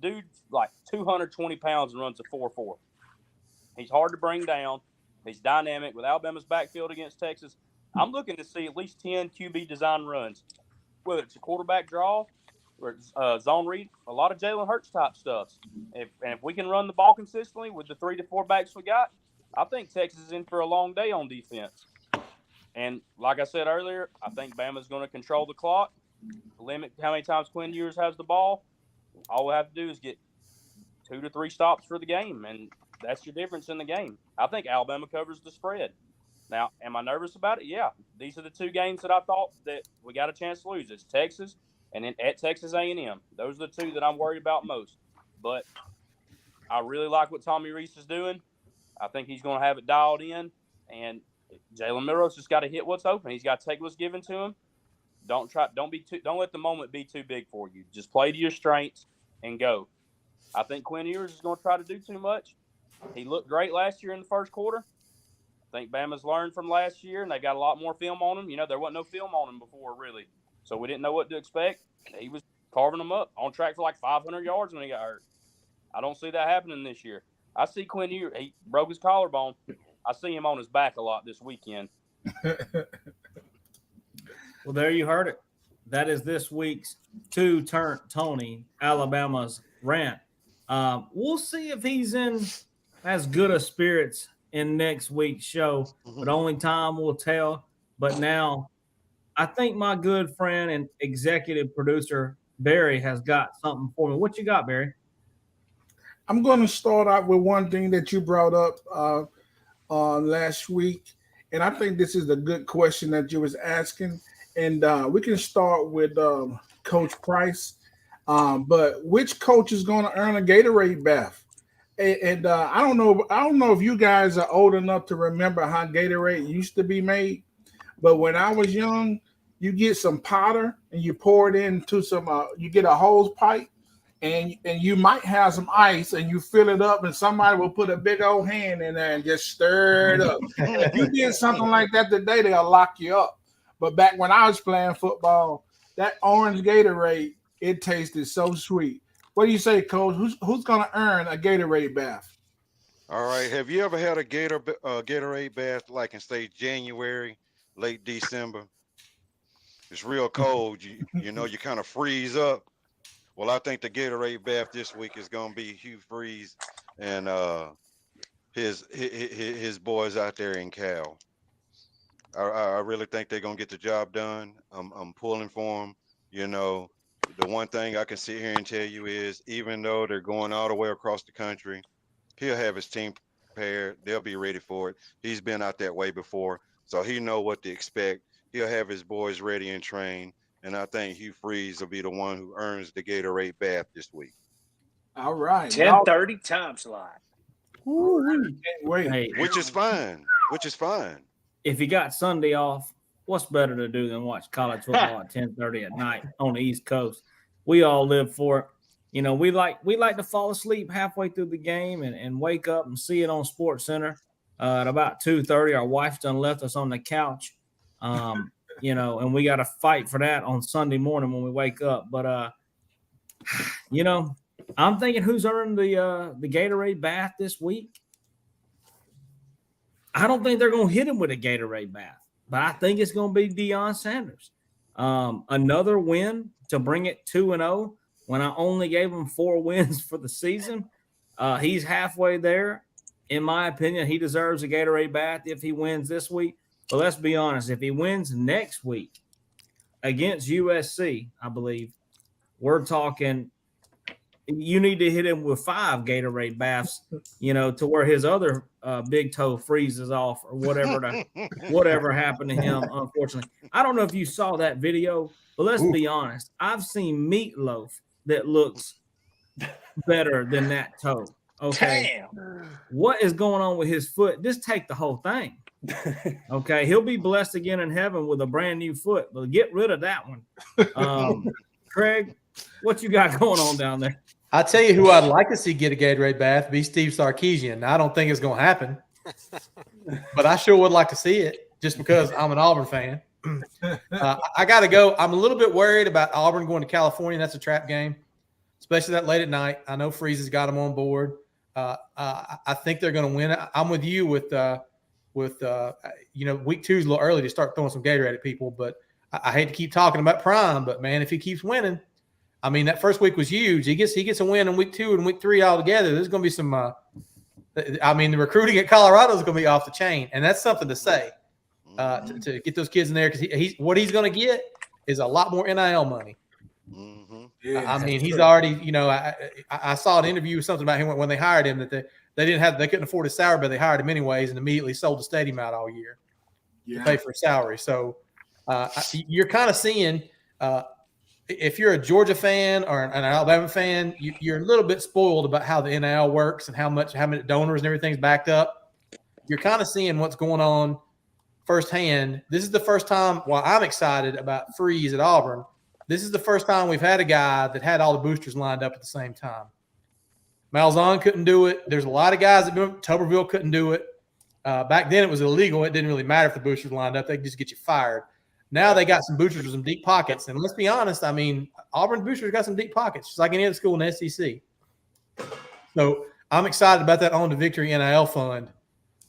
Dude's like 220 pounds and runs a 4.4. He's hard to bring down. He's dynamic. With Alabama's backfield against Texas, I'm looking to see at least 10 QB design runs, whether it's a quarterback draw or zone read, a lot of Jalen Hurts type stuff. If we can run the ball consistently with the 3 to 4 backs we got, I think Texas is in for a long day on defense. And like I said earlier, I think Bama's going to control the clock, limit how many times Quinn Ewers has the ball. All we have to do is get 2 to 3 stops for the game, and that's your difference in the game. I think Alabama covers the spread. Now, am I nervous about it? Yeah. These are the 2 games that I thought that we got a chance to lose. It's Texas and then at Texas A&M. Those are the 2 that I'm worried about most. But I really like what Tommy Rees is doing. I think he's going to have it dialed in, and Jalen Milroe's just got to hit what's open. He's got to take what's given to him. Don't let the moment be too big for you. Just play to your strengths and go. I think Quinn Ewers is going to try to do too much. He looked great last year in the first quarter. I think Bama's learned from last year, and they got a lot more film on him. There wasn't no film on him before, really. So we didn't know what to expect. He was carving them up, on track for like 500 yards when he got hurt. I don't see that happening this year. I see Quinn Ewers. He broke his collarbone. I see him on his back a lot this weekend. Well, there you heard it. That is this week's Two-Turn Tony, Alabama's rant. We'll see if he's in as good a spirits in next week's show, but only time will tell. But now, I think my good friend and executive producer, Barry, has got something for me. What you got, Barry? I'm going to start out with one thing that you brought up last week, and I think this is a good question that you was asking. And we can start with Coach Price. But which coach is going to earn a Gatorade bath? And I don't know if you guys are old enough to remember how Gatorade used to be made. But when I was young, you get some powder and you pour it into some. You get a hose pipe, and you might have some ice, and you fill it up, and somebody will put a big old hand in there and just stir it up. If you did something like that today, they'll lock you up. But back when I was playing football, that orange Gatorade, it tasted so sweet. What do you say, Coach? Who's going to earn a Gatorade bath? All right. Have you ever had a Gatorade bath like in, say, January, late December? it's real cold. You know, you kind of freeze up. Well, I think the Gatorade bath this week is gonna be Hugh Freeze and his boys out there in Cal. I really think they're gonna get the job done. I'm pulling for them. You know, the one thing I can sit here and tell you is, even though they're going all the way across the country, he'll have his team prepared. They'll be ready for it. He's been out that way before, so he know what to expect. He'll have his boys ready and trained, and I think Hugh Freeze will be the one who earns the Gatorade bath this week. All right. 10:30 time slot. Can't wait. Hey, Which is fine. Which is fine. if you got Sunday off, what's better to do than watch college football at 10:30 at night on the East Coast? We all live for it. You know, we like to fall asleep halfway through the game and wake up and see it on Sports Center at about 2:30. Our wife's done left us on the couch, you know, and we got to fight for that on Sunday morning when we wake up. But you know, I'm thinking, who's earned the Gatorade bath this week? I don't think they're going to hit him with a Gatorade bath, but I think it's going to be Deion Sanders. Another win to bring it 2-0 when I only gave him 4 wins for the season. He's halfway there. In my opinion, he deserves a Gatorade bath if he wins this week. But let's be honest, if he wins next week against USC, I believe, we're talking you need to hit him with 5 Gatorade baths, you know, to where his other big toe freezes off or whatever happened to him, unfortunately. I don't know if you saw that video, but let's be honest. I've seen Meatloaf that looks better than that toe. Okay. Damn. What is going on with his foot? Just take the whole thing. Okay. He'll be blessed again in heaven with a brand new foot, but get rid of that one. Craig, what you got going on down there? I tell you who I'd like to see get a Gatorade bath, be Steve Sarkisian. I don't think it's going to happen, but I sure would like to see it just because I'm an Auburn fan. I got to go. I'm a little bit worried about Auburn going to California. That's a trap game, especially that late at night. I know Freeze has got them on board. I think they're going to win. I'm with you with you know, week 2 is a little early to start throwing some Gatorade at people, but I hate to keep talking about Prime, but man, if he keeps winning, I mean, that first week was huge. He gets a win in week 2 and week 3 all together. There's going to be some. I mean, the recruiting at Colorado is going to be off the chain, and that's something to say to get those kids in there, because what he's going to get is a lot more NIL money. Mm-hmm. Yeah. I mean, he's already, you know, I saw an interview with something about him when they hired him that they couldn't afford his salary, but they hired him anyways and immediately sold the stadium out all year to pay for his salary. So you're kind of seeing. If you're a Georgia fan or an Alabama fan, you're a little bit spoiled about how the NIL works and how many donors and everything's backed up. You're kind of seeing what's going on firsthand. This is the first time, while I'm excited about Freeze at Auburn, this is the first time we've had a guy that had all the boosters lined up at the same time. Malzahn couldn't do it. There's a lot of guys that do it. Tuberville couldn't do it. Back then it was illegal. It didn't really matter if the boosters lined up. They could just get you fired. Now they got some boosters with some deep pockets. And let's be honest, I mean, Auburn boosters got some deep pockets, just like any other school in the SEC. So I'm excited about that On to Victory NIL fund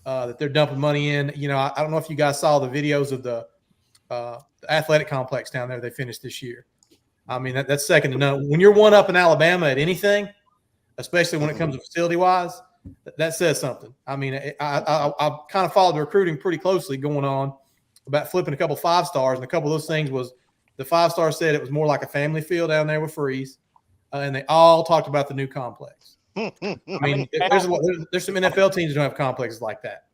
that they're dumping money in. You know, I don't know if you guys saw the videos of the athletic complex down there they finished this year. I mean, that's second to none. When you're one up in Alabama at anything, especially when it comes to facility-wise, that says something. I mean, I kind of followed the recruiting pretty closely going on about flipping a couple 5-stars, and a couple of those things was the 5-star said it was more like a family field down there with Freeze, and they all talked about the new complex. I mean, there's some NFL teams that don't have complexes like that.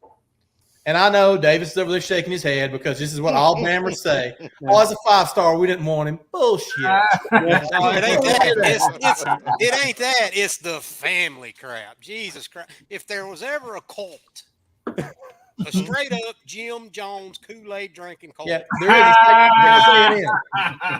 And I know Davis is over there shaking his head because this is what all Bammers say. Oh, as a 5-star, we didn't want him. Bullshit. No, it ain't that. It ain't that. It's the family crap. Jesus Christ. If there was ever a cult, a straight up Jim Jones Kool-Aid drinking cult. Yeah, there is. Texas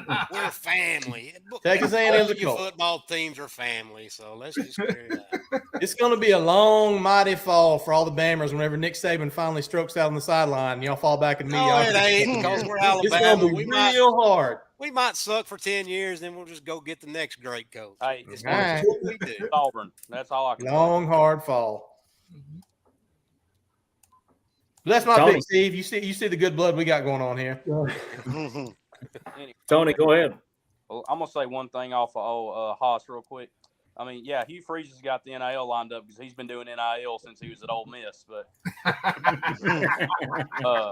A&M. We're family. Texas A&M's a cult. Football teams are family, so let's just clear it out. It's going to be a long, mighty fall for all the Bammers whenever Nick Saban finally strokes out on the sideline and y'all fall back and me. No, it ain't, because we're Alabama. It's going to be real hard. We might suck for 10 years, then we'll just go get the next great coach. Hey, It's all right. what we do. Auburn. That's all I can Long, hard fall. But that's my Tony. pick, Steve. You see the good blood we got going on here. Anyway, Tony, go ahead. well, I'm gonna say one thing off of old Haas real quick. I mean, yeah, Hugh Freeze has got the NIL lined up because he's been doing NIL since he was at Ole Miss. But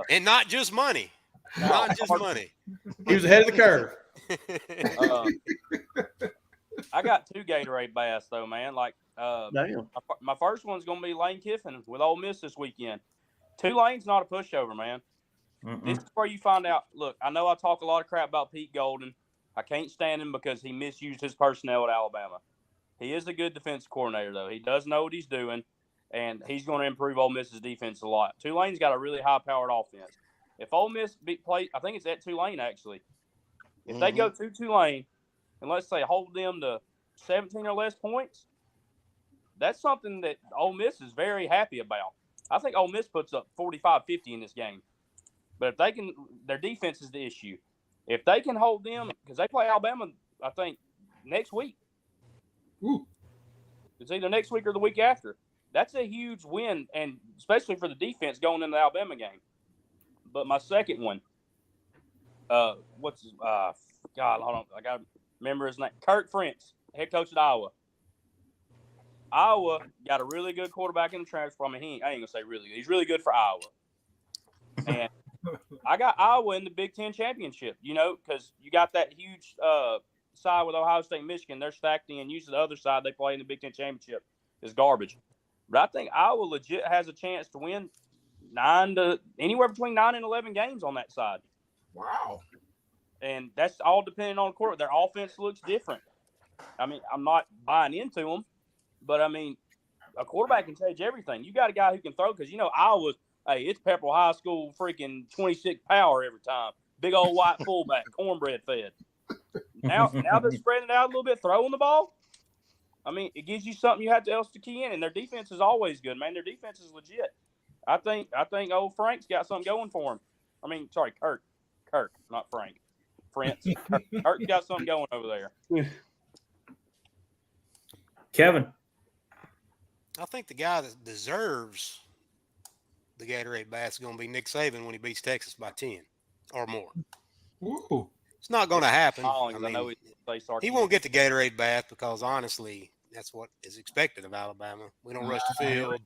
And not just money. Not just money. He was ahead of the curve. I got 2 Gatorade baths though, man. Like, Damn. my first one's gonna be Lane Kiffin with Ole Miss this weekend. Tulane's not a pushover, man. This is where you find out. Look, I know I talk a lot of crap about Pete Golden. I can't stand him because he misused his personnel at Alabama. He is a good defense coordinator, though. He does know what he's doing, and he's going to improve Ole Miss's defense a lot. Tulane's got a really high-powered offense. If Ole Miss play, I think it's at Tulane, actually. If they go to Tulane and, let's say, hold them to 17 or less points, that's something that Ole Miss is very happy about. I think Ole Miss puts up 45-50 in this game. But if they can – their defense is the issue. If they can hold them – because they play Alabama, I think, next week. Ooh. It's either next week or the week after. That's a huge win, and especially for the defense going into the Alabama game. But my second one, God, hold on. I got to remember his name. Kirk Ferentz, head coach at Iowa. Iowa got a really good quarterback in the transfer. I mean, I ain't going to say really good. He's really good for Iowa. And I got Iowa in the Big Ten championship, because you got that huge side with Ohio State and Michigan. They're stacked in. Usually the other side they play in the Big Ten championship is garbage. But I think Iowa legit has a chance to win anywhere between 9 and 11 games on that side. Wow. And that's all depending on the quarterback. Their offense looks different. I mean, I'm not buying into them, but I mean, a quarterback can change everything. You got a guy who can throw because, Iowa's, hey, it's Pepperell High School freaking 26 power every time. Big old white fullback, cornbread fed. Now they're spreading it out a little bit, throwing the ball. I mean, it gives you something you have else to key in, and their defense is always good, man. Their defense is legit. I think old Frank's got something going for him. I mean, sorry, Kirk, not Frank. Ferentz. Kirk's got something going over there. Kevin. I think the guy that deserves the Gatorade bath is going to be Nick Saban when he beats Texas by 10 or more. Ooh. It's not going to happen. I know he won't get the Gatorade bath because, honestly, that's what is expected of Alabama. We don't rush the field.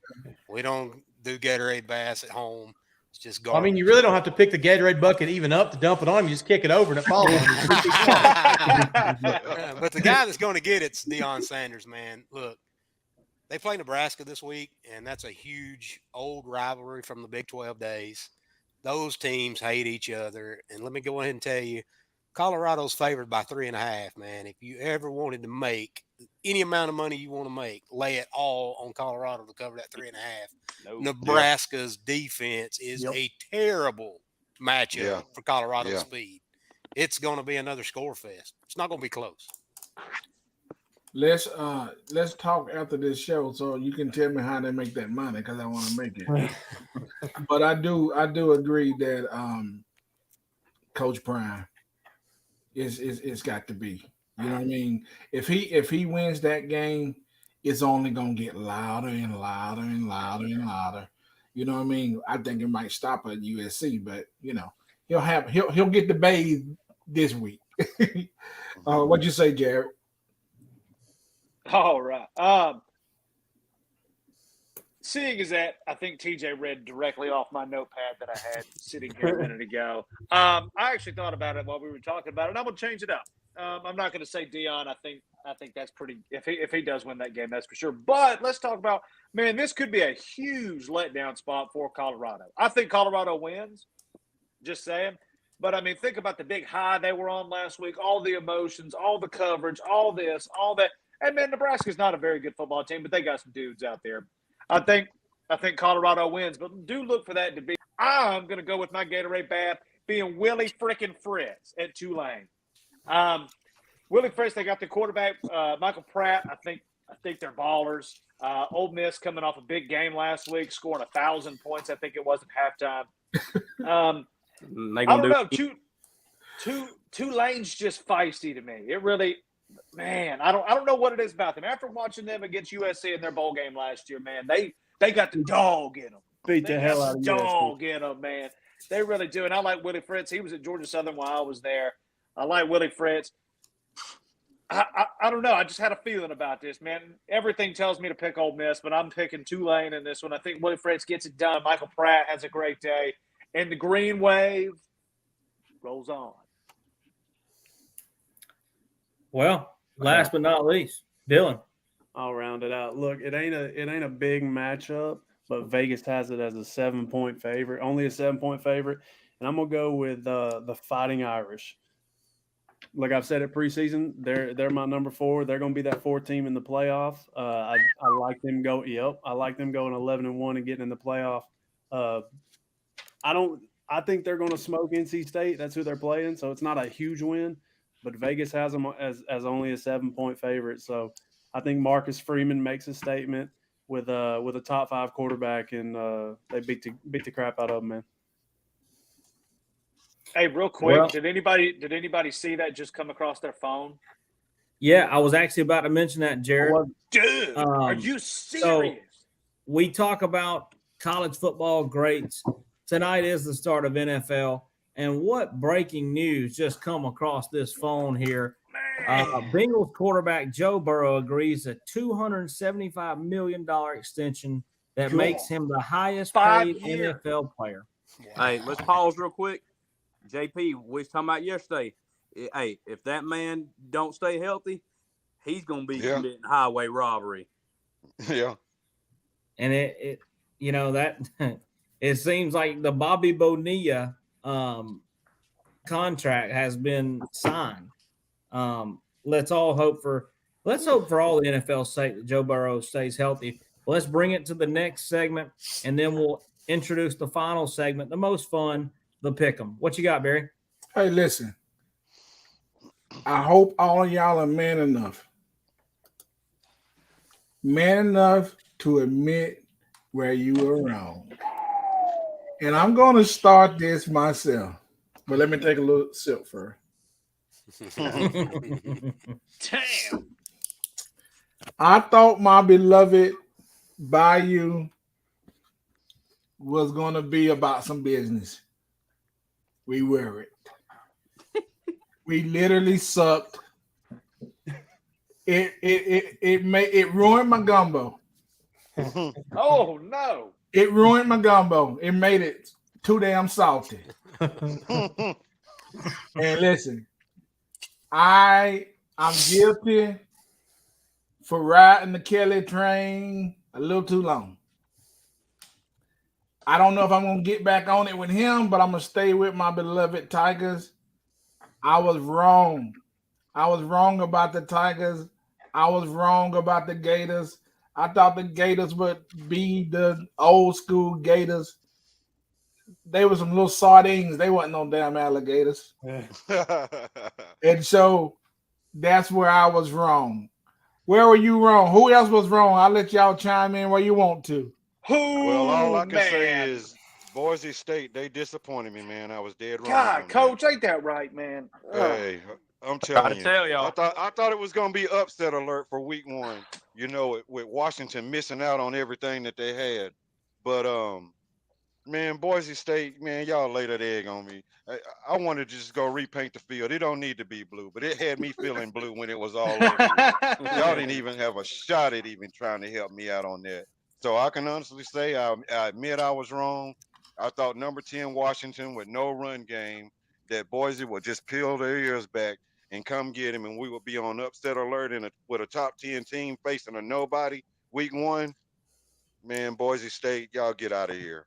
We don't do Gatorade baths at home. It's just garbage. I mean, you really don't have to pick the Gatorade bucket even up to dump it on him. You just kick it over and it falls on you. But the guy that's going to get it's Deion Sanders, man. Look, they play Nebraska this week, and that's a huge old rivalry from the Big 12 days. Those teams hate each other. And let me go ahead and tell you, Colorado's favored by 3.5, man. If you ever wanted to make any amount of money you want to make, lay it all on Colorado to cover that 3.5. Nope. Nebraska's defense is a terrible matchup for Colorado's speed. It's going to be another score fest. It's not going to be close. Let's talk after this show so you can tell me how they make that money because I want to make it. But I do agree that Coach Prime is got to be. You know what I mean? If he wins that game, it's only gonna get louder and louder and louder and louder. You know what I mean? I think it might stop at USC, but he'll get the bathe this week. What'd you say, Jared? All right. Seeing as that, I think TJ read directly off my notepad that I had sitting here a minute ago. I actually thought about it while we were talking about it, and I'm gonna change it up. I'm not gonna say Deion. I think that's pretty. If he does win that game, that's for sure. But let's talk about, man, this could be a huge letdown spot for Colorado. I think Colorado wins. Just saying. But I mean, think about the big high they were on last week. All the emotions, all the coverage, all this, all that. And man, Nebraska's not a very good football team, but they got some dudes out there. I think Colorado wins, but do look for that to be. I'm going to go with my Gatorade bath being Willie freaking Fritz at Tulane. Willie Fritz, they got the quarterback, Michael Pratt. I think they're ballers. Ole Miss coming off a big game last week, scoring 1,000 points. I think it was at halftime. I don't know. Tulane's just feisty to me. It really. Man, I don't know what it is about them. After watching them against USC in their bowl game last year, man, they got the dog in them. Beat the hell out of dog in them, man. They really do. And I like Willie Fritz. He was at Georgia Southern while I was there. I like Willie Fritz. I don't know. I just had a feeling about this, man. Everything tells me to pick Ole Miss, but I'm picking Tulane in this one. I think Willie Fritz gets it done. Michael Pratt has a great day, and the Green Wave rolls on. Well, last but not least, Dylan. I'll round it out. Look, it ain't a big matchup, but Vegas has it as a 7-point favorite, only a 7-point favorite, and I'm gonna go with the Fighting Irish. Like I've said it preseason, they're my number 4. They're going to be that 4th team in the playoff. I like them go. Yep, I like them going 11-1 and getting in the playoff. I think they're going to smoke NC State. That's who they're playing, so it's not a huge win. But Vegas has them as only a 7-point favorite. So I think Marcus Freeman makes a statement with a top 5 quarterback, and they beat the crap out of them, man. Hey, real quick, Well, did anybody see that just come across their phone? Yeah, I was actually about to mention that, Jared. Dude, are you serious? We talk about college football greats. Tonight is the start of NFL. And what breaking news just come across this phone here? Bengals quarterback Joe Burrow agrees a $275 million extension that makes him the highest 5 paid years. NFL player. Hey, let's pause real quick. JP, we was talking about yesterday. Hey, if that man don't stay healthy, he's going to be committing highway robbery. Yeah. And it you know, that it seems like the Bobby Bonilla contract has been signed. Let's hope for all the NFL's sake that Joe Burrow stays healthy. Let's bring it to the next segment, and then we'll introduce the final segment, the most fun, the pick'em. What you got, Barry? Hey, listen. I hope all of y'all are man enough to admit where you were wrong. And I'm going to start this myself. But let me take a little sip first. Damn. I thought my beloved Bayou was going to be about some business. We weren't. We literally sucked. It ruined my gumbo. Oh no! It ruined my gumbo. It made it too damn salty. And listen, I'm guilty for riding the Kelly train a little too long. I don't know if I'm gonna get back on it with him, but I'm gonna stay with my beloved Tigers. I was wrong. I was wrong about the Tigers. I was wrong about the Gators. I thought the Gators would be the old school Gators. They were some little sardines. They wasn't no damn alligators. And so that's where I was wrong. Where were you wrong? Who else was wrong? I'll let y'all chime in where you want to. Well, all I can say is Boise State, they disappointed me, man. I was dead wrong. God, Coach, ain't that right, man? Hey, I'm telling you. Tell y'all. I thought it was going to be upset alert for week 1, you know, with Washington missing out on everything that they had. But, man, Boise State, man, y'all laid that egg on me. I wanted to just go repaint the field. It don't need to be blue, but it had me feeling blue when it was all over. Y'all didn't even have a shot at even trying to help me out on that. So I can honestly say I admit I was wrong. I thought number 10 Washington with no run game, that Boise would just peel their ears back and come get him, and we would be on upset alert with a top 10 team facing a nobody week 1. Man, Boise State, y'all get out of here.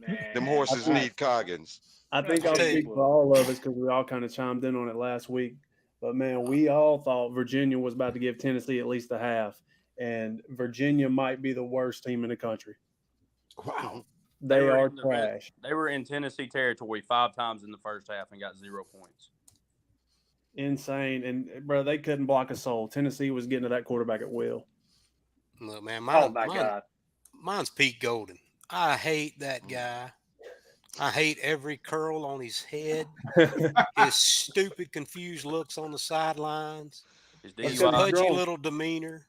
Man. Them horses need Coggins. I think I'll speak for all of us because we all kind of chimed in on it last week. But, man, we all thought Virginia was about to give Tennessee at least a half. And Virginia might be the worst team in the country. Wow. They were are in the trash. They were in Tennessee territory 5 times in the first half and got 0 points. Insane. And, bro, they couldn't block a soul. Tennessee was getting to that quarterback at will. Look, man, Oh my God. mine's Pete Golden. I hate that guy. I hate every curl on his head. His stupid, confused looks on the sidelines. His pudgy little demeanor.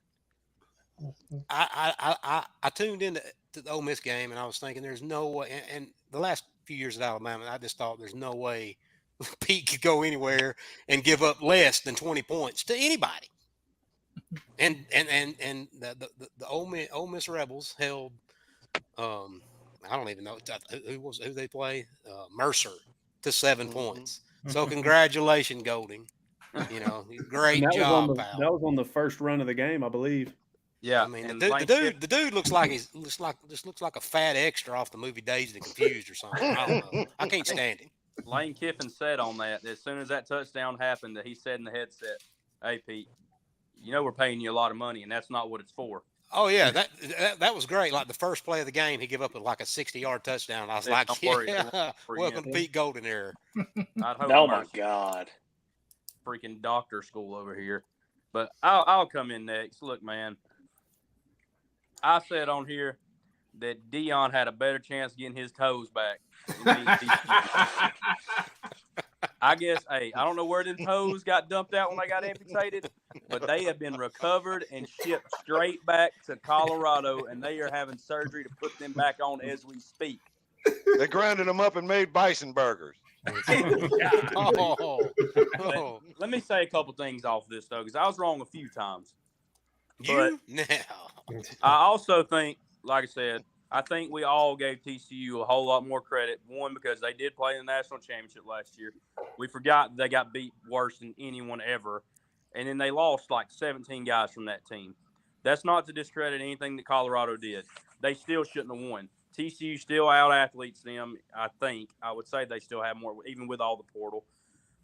I tuned into the Ole Miss game, and I was thinking there's no way. And the last few years at Alabama, I just thought there's no way Pete could go anywhere and give up less than 20 points to anybody. And the Ole Miss Rebels held I don't even know who they play, Mercer, to 7 points. So congratulations, Golding. Great job, pal. That was on the first run of the game, I believe. Yeah, I mean, the dude looks like looks like a fat extra off the movie Dazed and Confused or something. I don't know. I can't stand him. Lane Kiffin said on that as soon as that touchdown happened that he said in the headset, "Hey Pete, we're paying you a lot of money, and that's not what it's for." Oh yeah, that was great. Like the first play of the game, he gave up like a 60-yard touchdown. I was like, "Yeah, welcome to Pete Golding era." Oh my God, freaking doctor school over here. But I'll come in next. Look, man, I said on here that Deion had a better chance of getting his toes back. I guess, I don't know where the toes got dumped out when they got amputated, but they have been recovered and shipped straight back to Colorado, and they are having surgery to put them back on as we speak. They grinded them up and made bison burgers. Let me say a couple things off this, though, because I was wrong a few times. But I also think, like I said, I think we all gave TCU a whole lot more credit. One, because they did play in the national championship last year. We forgot they got beat worse than anyone ever. And then they lost like 17 guys from that team. That's not to discredit anything that Colorado did. They still shouldn't have won. TCU still out-athletes them, I think. I would say they still have more, even with all the portal.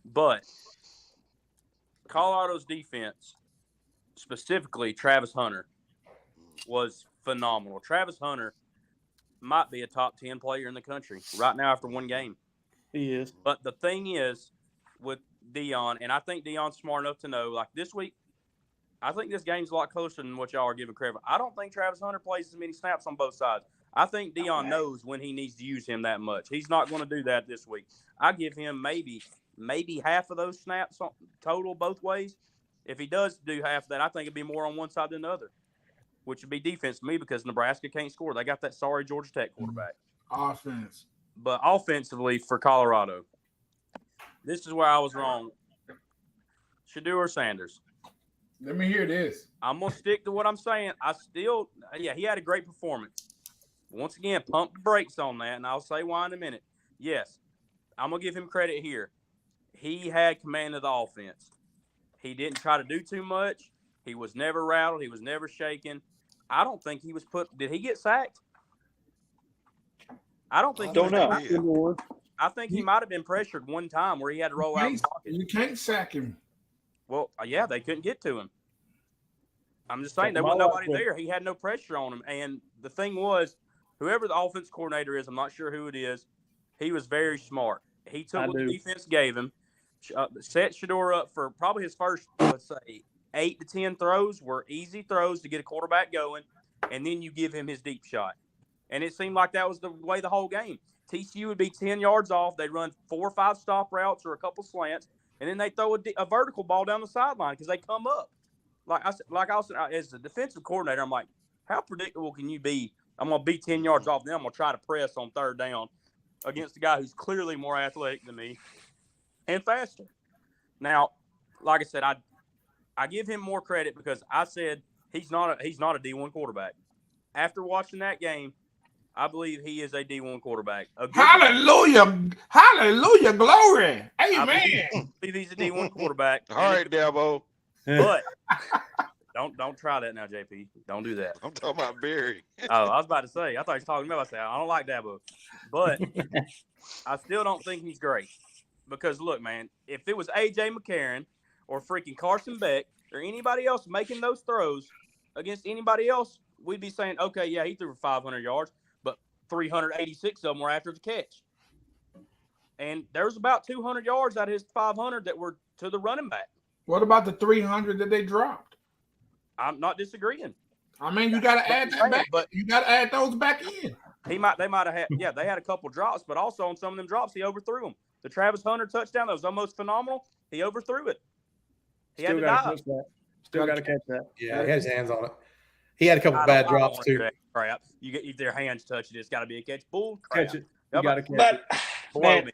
But Colorado's defense, specifically Travis Hunter, was phenomenal. Travis Hunter might be a top 10 player in the country right now after one game. He is. But the thing is with Deion, and I think Deion's smart enough to know, like this week, I think this game's a lot closer than what y'all are giving credit. I don't think Travis Hunter plays as many snaps on both sides. I think Deion knows when he needs to use him that much. He's not going to do that this week. I give him maybe half of those snaps total both ways. If he does do half of that, I think it'd be more on one side than the other, which would be defense to me because Nebraska can't score. They got that sorry Georgia Tech quarterback. Offense. But offensively for Colorado, this is where I was wrong. Shedeur Sanders. Let me hear this. I'm going to stick to what I'm saying. He had a great performance. Once again, pump the brakes on that, and I'll say why in a minute. Yes, I'm going to give him credit here. He had command of the offense. He didn't try to do too much. He was never rattled. He was never shaken. I don't think he was did he get sacked? I don't think don't know. I think he might have been pressured one time where he had to roll out. You can't sack him. Well, yeah, they couldn't get to him. I'm just saying there wasn't nobody there. He had no pressure on him. And the thing was, whoever the offense coordinator is, I'm not sure who it is, he was very smart. He took what the defense gave him, set Shedeur up for probably his first, let's say, 8 to 10 throws were easy throws to get a quarterback going, and then you give him his deep shot. And it seemed like that was the way the whole game. TCU would be 10 yards off. They'd run 4 or 5 stop routes or a couple slants, and then they throw a vertical ball down the sideline because they come up. Like I said, as a defensive coordinator, I'm like, how predictable can you be? I'm going to be 10 yards off, then I'm going to try to press on third down against a guy who's clearly more athletic than me and faster. Now, like I said, I give him more credit because I said he's not a D1 quarterback. After watching that game, I believe he is a D1 quarterback. Hallelujah. Hallelujah. Glory. Amen. I believe he's a D1 quarterback. All right, Dabo. But don't try that now, JP. Don't do that. I'm talking about Barry. Oh, I was about to say. I thought he was talking about. I said I don't like Dabo, but I still don't think he's great. Because look, man, if it was AJ McCarron or freaking Carson Beck or anybody else making those throws against anybody else, we'd be saying, okay, yeah, he threw for 500 yards, but 386 of them were after the catch. And there's about 200 yards out of his 500 that were to the running back. What about the 300 that they dropped? I'm not disagreeing. I mean, you got to add that back. But you got to add those back in. They might have had, yeah, they had a couple drops, but also on some of them drops, he overthrew them. The Travis Hunter touchdown that was almost phenomenal, he overthrew it. He had to dive. Still got to catch that. Yeah, he had his hands on it. He had a couple bad drops too. Crap! You get if their hands touch it, it's got to be a catch. Bull crap. Catch it. You got to catch But it. man,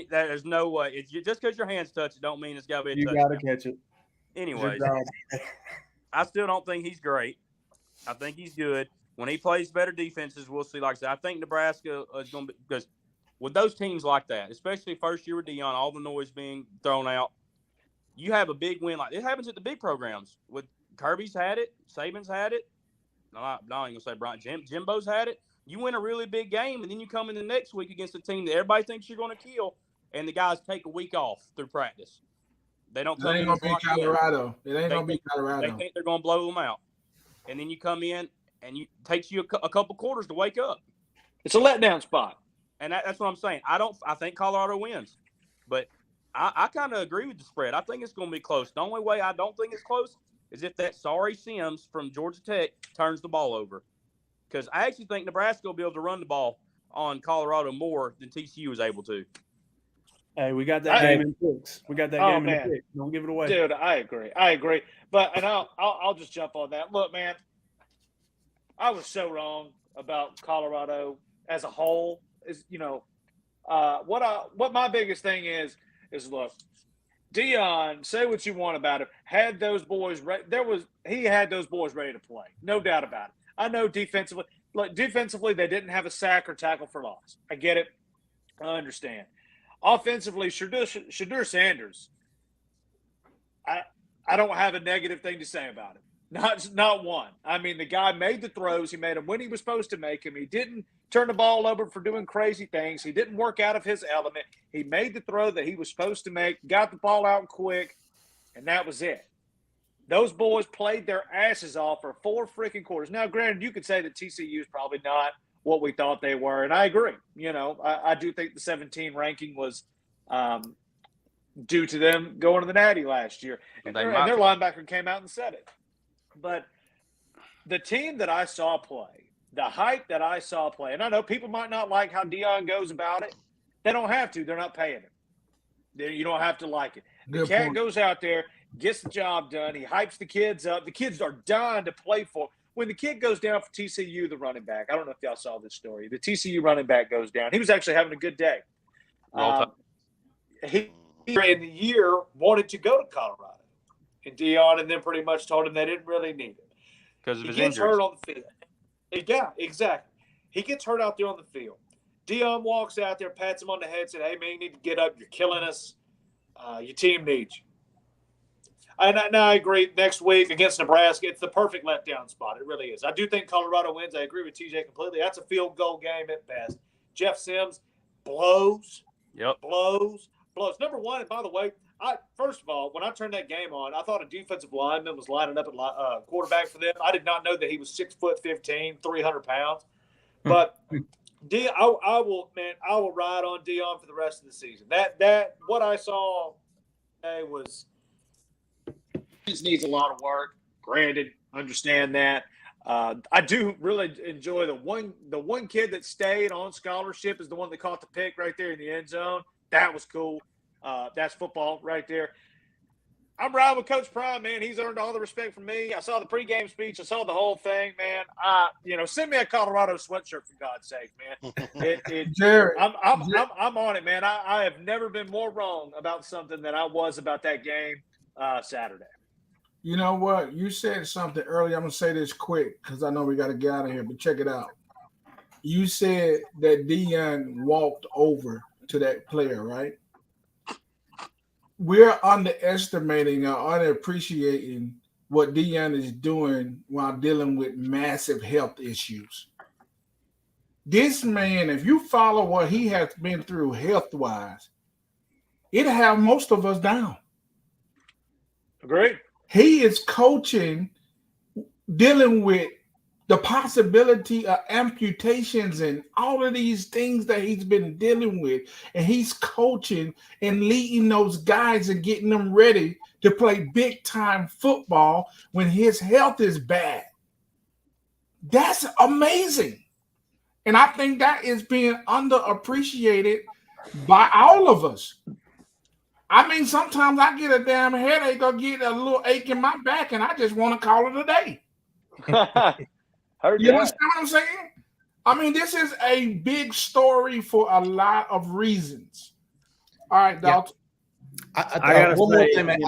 There's no way. It's just because your hands touch it don't mean it's got to be a You touchdown. got to catch it. Anyways, Good job. I still don't think he's great. I think he's good. When he plays better defenses, we'll see. Like I said, I think Nebraska is going to be – because with those teams like that, especially first year with Deion, all the noise being thrown out, you have a big win. Like it happens at the big programs. With Kirby's had it. Saban's had it. No, I'm not even going to say Brian. Jimbo's had it. You win a really big game, and then you come in the next week against a team that everybody thinks you're going to kill, and the guys take a week off through practice. They don't It come ain't in gonna as be locked in. Colorado. It ain't gonna be They Colorado. think they're going to blow them out. And then you come in, and it takes you a couple quarters to wake up. It's a letdown spot. And that's what I'm saying. I think Colorado wins. But I kind of agree with the spread. I think it's going to be close. The only way I don't think it's close is if that sorry Sims from Georgia Tech turns the ball over. Because I actually think Nebraska will be able to run the ball on Colorado more than TCU was able to. Hey, we got that game in picks. We got that game in man. the picks. Don't give it away. Dude, I agree. But I'll just jump on that. Look, man, I was so wrong about Colorado as a whole. Is what my biggest thing is look, Deion, say what you want about him, had those boys he had those boys ready to play, no doubt about it. I know defensively they didn't have a sack or tackle for loss. I get it. I understand. Offensively, Shadur Sanders, I don't have a negative thing to say about him. Not one. I mean, the guy made the throws. He made them when he was supposed to make them. He didn't turn the ball over for doing crazy things. He didn't work out of his element. He made the throw that he was supposed to make, got the ball out quick, and that was it. Those boys played their asses off for 4 freaking quarters. Now, granted, you could say that TCU is probably not what we thought they were, and I agree. I do think the 17 ranking was due to them going to the Natty last year. And their linebacker came out and said it. But the team that I saw play, the hype that I saw play, and I know people might not like how Deion goes about it. They don't have to. They're not paying him. You don't have to like it. The cat goes out there, gets the job done. He hypes the kids up. The kids are dying to play for. When the kid goes down for TCU, the running back, I don't know if y'all saw this story. The TCU running back goes down. He was actually having a good day. He in the year wanted to go to Colorado. And Deion and then pretty much told him they didn't really need him. Because of his He gets injuries. hurt on the field. Yeah, exactly. He gets hurt out there on the field. Deion walks out there, pats him on the head, said, "Hey, man, you need to get up. You're killing us. Your team needs you." And I agree. Next week against Nebraska, it's the perfect letdown spot. It really is. I do think Colorado wins. I agree with TJ completely. That's a field goal game at best. Jeff Sims blows. Yep. Blows. Number one, and by the way, first of all, when I turned that game on, I thought a defensive lineman was lining up at quarterback for them. I did not know that he was 6'15", 300 pounds. But I will ride on Deion for the rest of the season. That what I saw today was just needs a lot of work. Granted, understand that. I do really enjoy the one kid that stayed on scholarship is the one that caught the pick right there in the end zone. That was cool. That's football right there. I'm riding with Coach Prime, man. He's earned all the respect from me. I saw the pregame speech. I saw the whole thing, man. Send me a Colorado sweatshirt for God's sake, man. Jared, I'm on it, man. I have never been more wrong about something than I was about that game Saturday. you know what? You said something earlier. I'm gonna say this quick because I know we got to get out of here. But check it out. You said that Deion walked over to that player, right? We're underestimating or underappreciating what Deion is doing while dealing with massive health issues. This man, if you follow what he has been through health-wise, it'll have most of us down. Agreed. He is coaching, dealing with the possibility of amputations and all of these things that he's been dealing with. And he's coaching and leading those guys and getting them ready to play big time football when his health is bad. That's amazing. And I think that is being underappreciated by all of us. I mean, sometimes I get a damn headache or get a little ache in my back and I just want to call it a day. You understand what I'm saying? I mean, this is a big story for a lot of reasons. All right, Yeah. Dalton. I gotta one more say, thing, man.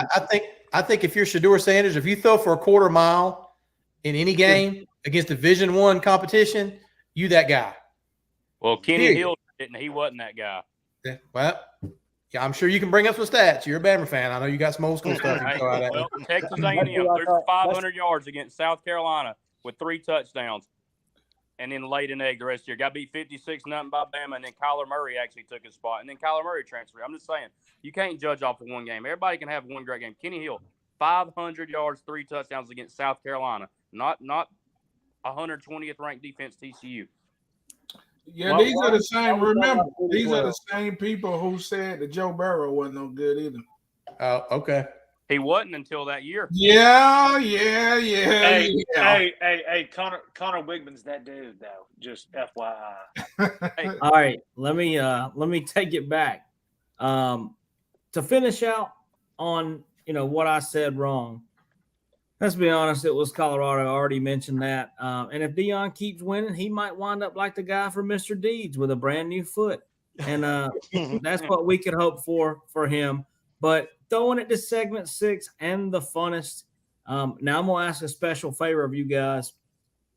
I think if you're Shedeur Sanders, if you throw for a quarter mile in any game against Division I competition, you that guy. Well, Kenny Period. Hill didn't. He wasn't that guy. Yeah, well, yeah, I'm sure you can bring up some stats. You're a Bama fan. I know you got some old school stuff. You Hey, throw out at me. well, Texas A&M That's what I threw for thought. 500 yards against South Carolina with 3 touchdowns, and then laid an egg the rest of the year. Got beat 56-0 by Bama, and then Kyler Murray actually took his spot, and then Kyler Murray transferred. I'm just saying, you can't judge off of one game. Everybody can have one great game. Kenny Hill, 500 yards, 3 touchdowns against South Carolina. Not 120th ranked defense TCU. Yeah, Why- these why- are the why same. was that Remember, not these are the 2012? same people who said that Joe Burrow wasn't no good either. Oh, okay. He wasn't until that year. Yeah. Hey, Connor Wigman's that dude though. Just FYI. All right, let me take it back. To finish out on what I said wrong. Let's be honest, it was Colorado. I already mentioned that. And if Dion keeps winning, he might wind up like the guy from Mr. Deeds with a brand new foot. And that's what we could hope for him. But throwing it to segment 6 and the funnest. Now I'm gonna ask a special favor of you guys.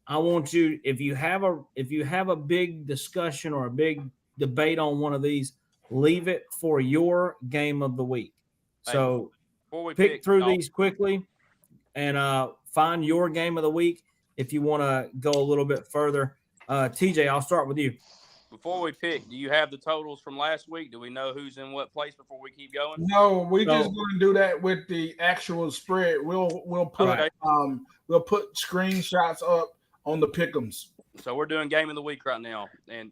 I want you, if you have a big discussion or a big debate on one of these, leave it for your game of the week. So Before we pick through Dalton, these quickly and find your game of the week if you want to go a little bit further. TJ, I'll start with you. Before we pick, do you have the totals from last week? Do we know who's in what place before we keep going? No, we So- just going to do that with the actual spread. We'll put Okay. we'll put screenshots up on the pick'ems. So we're doing game of the week right now, and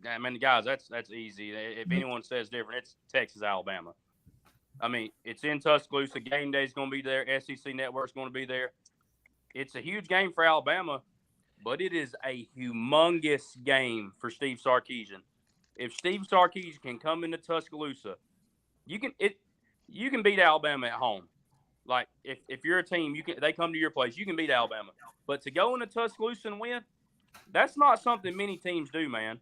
I mean, guys, that's easy. If anyone says different, it's Texas, Alabama. I mean, it's in Tuscaloosa. Game day is going to be there. SEC Network's going to be there. It's a huge game for Alabama, but it is a humongous game for Steve Sarkisian. If Steve Sarkisian can come into Tuscaloosa, you can beat Alabama at home. Like if you're a team, they come to your place, you can beat Alabama. But to go into Tuscaloosa and win, that's not something many teams do, man.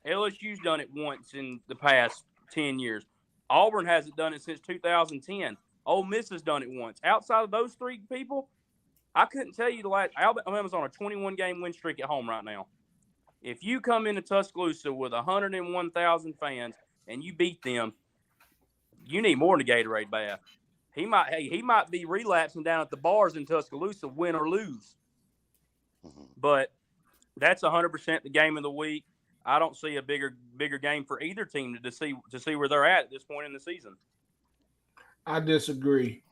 LSU's done it once in the past 10 years. Auburn hasn't done it since 2010. Ole Miss has done it once. Outside of those 3 people, I couldn't tell you the last. Alabama's on a 21-game win streak at home right now. If you come into Tuscaloosa with 101,000 fans and you beat them, you need more than a Gatorade bath. He might be relapsing down at the bars in Tuscaloosa, win or lose. But that's 100% the game of the week. I don't see a bigger game for either team to see where they're at this point in the season. I disagree.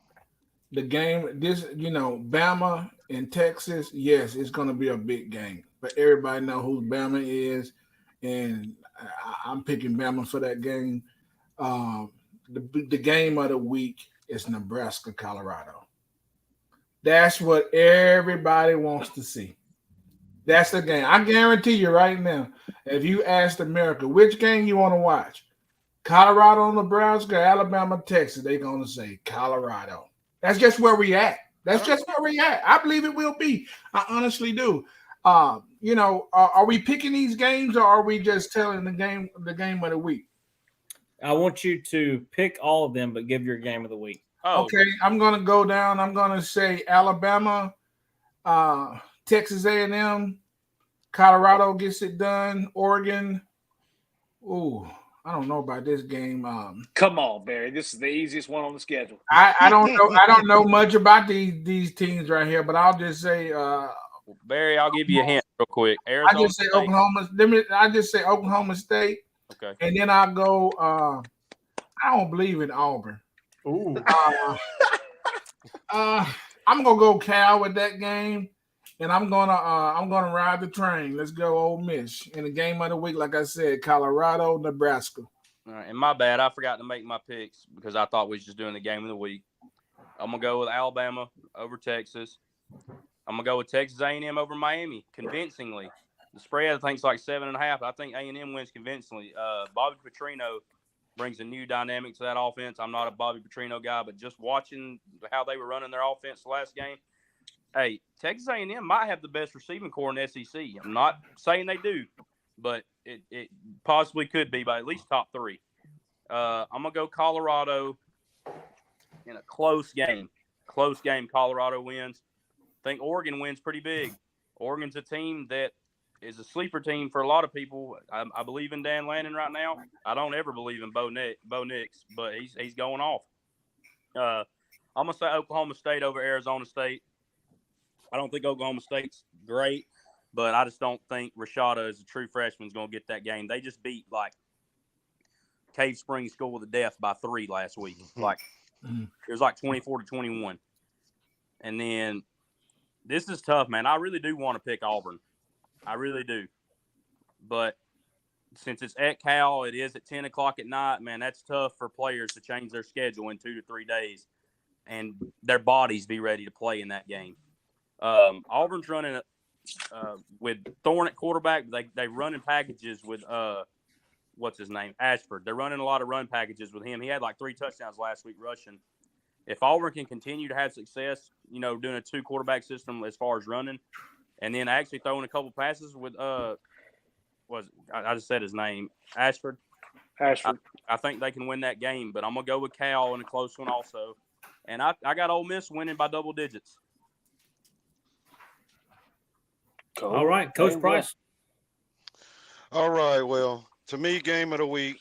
The game, Bama and Texas, yes, it's going to be a big game. But everybody know who Bama is, and I'm picking Bama for that game. The game of the week is Nebraska, Colorado. That's what everybody wants to see. That's the game. I guarantee you right now, if you asked America which game you want to watch, Colorado, Nebraska, Alabama, Texas, they're going to say Colorado. That's just where we at. That's just where we at. I believe it will be. I honestly do. Are we picking these games or are we just telling the game of the week? I want you to pick all of them, but give your game of the week. Oh, Okay, I'm going to go down. I'm going to say Alabama, Texas A&M, Colorado gets it done, Oregon. Ooh, I don't know about this game. Come on, Barry. This is the easiest one on the schedule. I don't know. I don't know much about these teams right here, but I'll just say Barry, I'll give you a hint real quick. I Arizona just say State. Oklahoma. I just say Oklahoma State, Okay. and then I'll go. I don't believe in Auburn. Ooh. I'm gonna go Cal with that game, and I'm gonna ride the train. Let's go Ole Miss in the game of the week. Like I said, Colorado, Nebraska. All right, and my bad, I forgot to make my picks because I thought we was just doing the game of the week. I'm gonna go with Alabama over Texas. I'm gonna go with Texas A&M over Miami convincingly. The spread I think is like 7.5. I think A&M wins convincingly. Bobby Petrino brings a new dynamic to that offense. I'm not a Bobby Petrino guy, but just watching how they were running their offense the last game, hey, Texas A&M might have the best receiving core in the SEC. I'm not saying they do, but it possibly could be by at least top 3. I'm gonna go Colorado in a close game. Close game. Colorado wins. I think Oregon wins pretty big. Oregon's a team that is a sleeper team for a lot of people. I believe in Dan Lannon right now. I don't ever believe in Bo Nix, but he's going off. I'm gonna say Oklahoma State over Arizona State. I don't think Oklahoma State's great, but I just don't think Rashada, as a true freshman, is going to get that game. They just beat like Cave Springs School of the Deaf by 3 last week. Like it was like 24-21. And then this is tough, man. I really do want to pick Auburn. I really do. But since it's at Cal, it is at 10 o'clock at night, man, that's tough for players to change their schedule in 2 to 3 days and their bodies be ready to play in that game. Auburn's running with Thorne at quarterback. They run in packages with what's his name, Ashford. They're running a lot of run packages with him. He had like 3 touchdowns last week rushing. If Auburn can continue to have success, doing a 2 quarterback system as far as running, and then actually throwing a couple passes with I just said his name, Ashford. I think they can win that game, but I'm gonna go with Cal in a close one also. And I got Ole Miss winning by double digits. All right, Coach Price. All right. Well, to me, game of the week,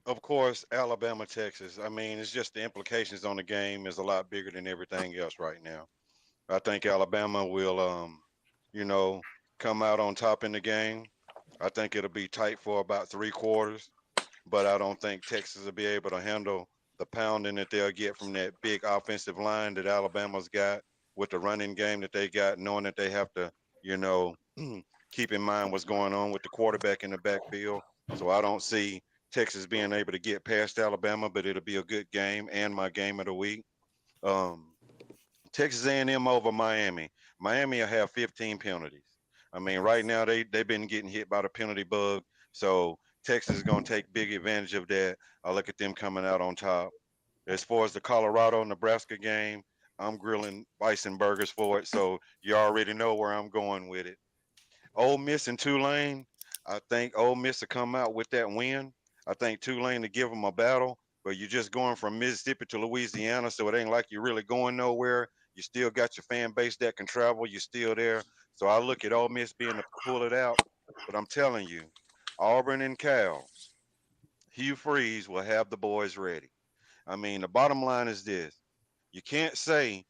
of course, Alabama, Texas. I mean, it's just the implications on the game is a lot bigger than everything else right now. I think Alabama will, come out on top in the game. I think it'll be tight for about 3 quarters, but I don't think Texas will be able to handle the pounding that they'll get from that big offensive line that Alabama's got with the running game that they got, knowing that they have to, keep in mind what's going on with the quarterback in the backfield. So I don't see Texas being able to get past Alabama, but it'll be a good game and my game of the week. Texas A&M over Miami. Miami will have 15 penalties. I mean, right now they've been getting hit by the penalty bug. So Texas is going to take big advantage of that. I look at them coming out on top. As far as the Colorado-Nebraska game, I'm grilling bison burgers for it. So you already know where I'm going with it. Ole Miss and Tulane, I think Ole Miss will come out with that win. I think Tulane to give them a battle, but you're just going from Mississippi to Louisiana, so it ain't like you're really going nowhere. You still got your fan base that can travel. You're still there. So I look at Ole Miss being to pull it out. But I'm telling you, Auburn and Cal, Hugh Freeze will have the boys ready. I mean, the bottom line is this. You can't say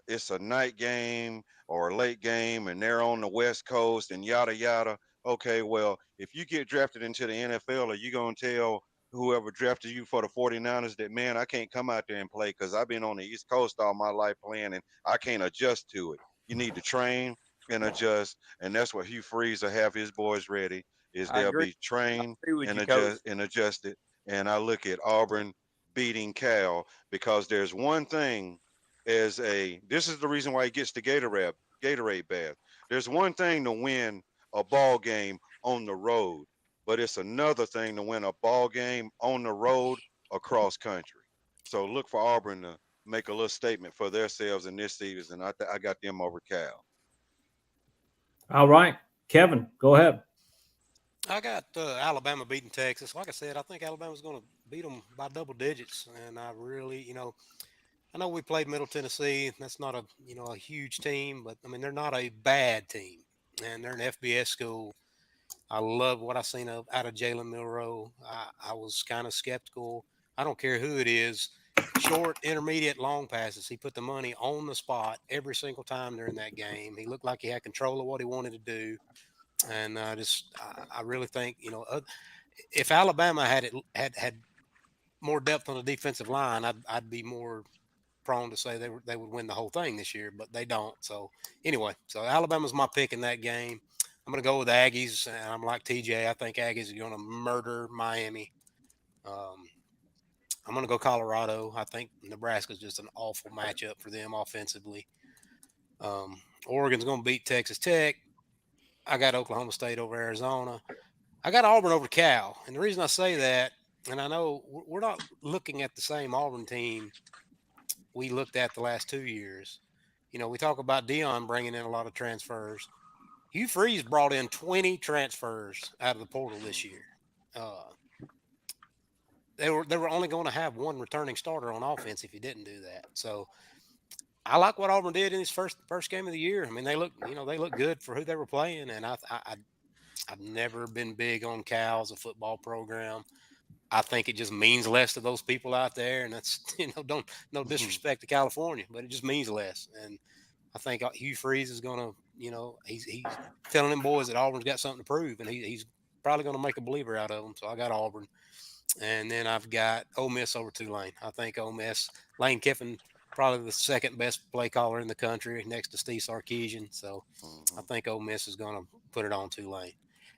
it's a night game or a late game and they're on the West Coast and yada, yada. Okay, well, if you get drafted into the NFL, are you going to tell whoever drafted you for the 49ers that, man, I can't come out there and play because I've been on the East Coast all my life playing and I can't adjust to it. You need to train and adjust, and that's what Hugh Freeze will have his boys ready, is they'll be trained and adjusted. And I look at Auburn beating Cal because there's one thing this is the reason why he gets the Gatorade bath. There's one thing to win a ball game on the road, but it's another thing to win a ball game on the road across country. So look for Auburn to make a little statement for themselves in this season. I got them over Cal. All right, Kevin, go ahead. I got Alabama beating Texas. Like I said, I think Alabama's going to beat them by double digits. And I really, I know we played Middle Tennessee. That's not a huge team, but I mean, they're not a bad team. And they're an FBS school. I love what I seen out of Jalen Milroe. I was kind of skeptical. I don't care who it is. Short, intermediate, long passes. He put the money on the spot every single time during that game. He looked like he had control of what he wanted to do. And I really think, if Alabama had more depth on the defensive line, I'd be more prone to say they would win the whole thing this year, but they don't. So anyway, Alabama's my pick in that game. I'm going to go with Aggies, and I'm like TJ. I think Aggies are going to murder Miami. I'm going to go Colorado. I think Nebraska's just an awful matchup for them offensively. Oregon's going to beat Texas Tech. I got Oklahoma State over Arizona. I got Auburn over Cal. And the reason I say that, and I know we're not looking at the same Auburn team we looked at the last 2 years. We talk about Dion bringing in a lot of transfers. Hugh Freeze brought in 20 transfers out of the portal this year. they were only going to have one returning starter on offense if you didn't do that. So I like what Auburn did in his first game of the year. I mean, they look good for who they were playing, and I've never been big on Cal as a football program. I think it just means less to those people out there, and that's no disrespect to California, but it just means less. And I think Hugh Freeze is gonna, he's telling them boys that Auburn's got something to prove, and he's probably gonna make a believer out of them. So I got Auburn, and then I've got Ole Miss over Tulane. I think Ole Miss, Lane Kiffin, probably the second best play caller in the country, next to Steve Sarkisian. So I think Ole Miss is gonna put it on Tulane.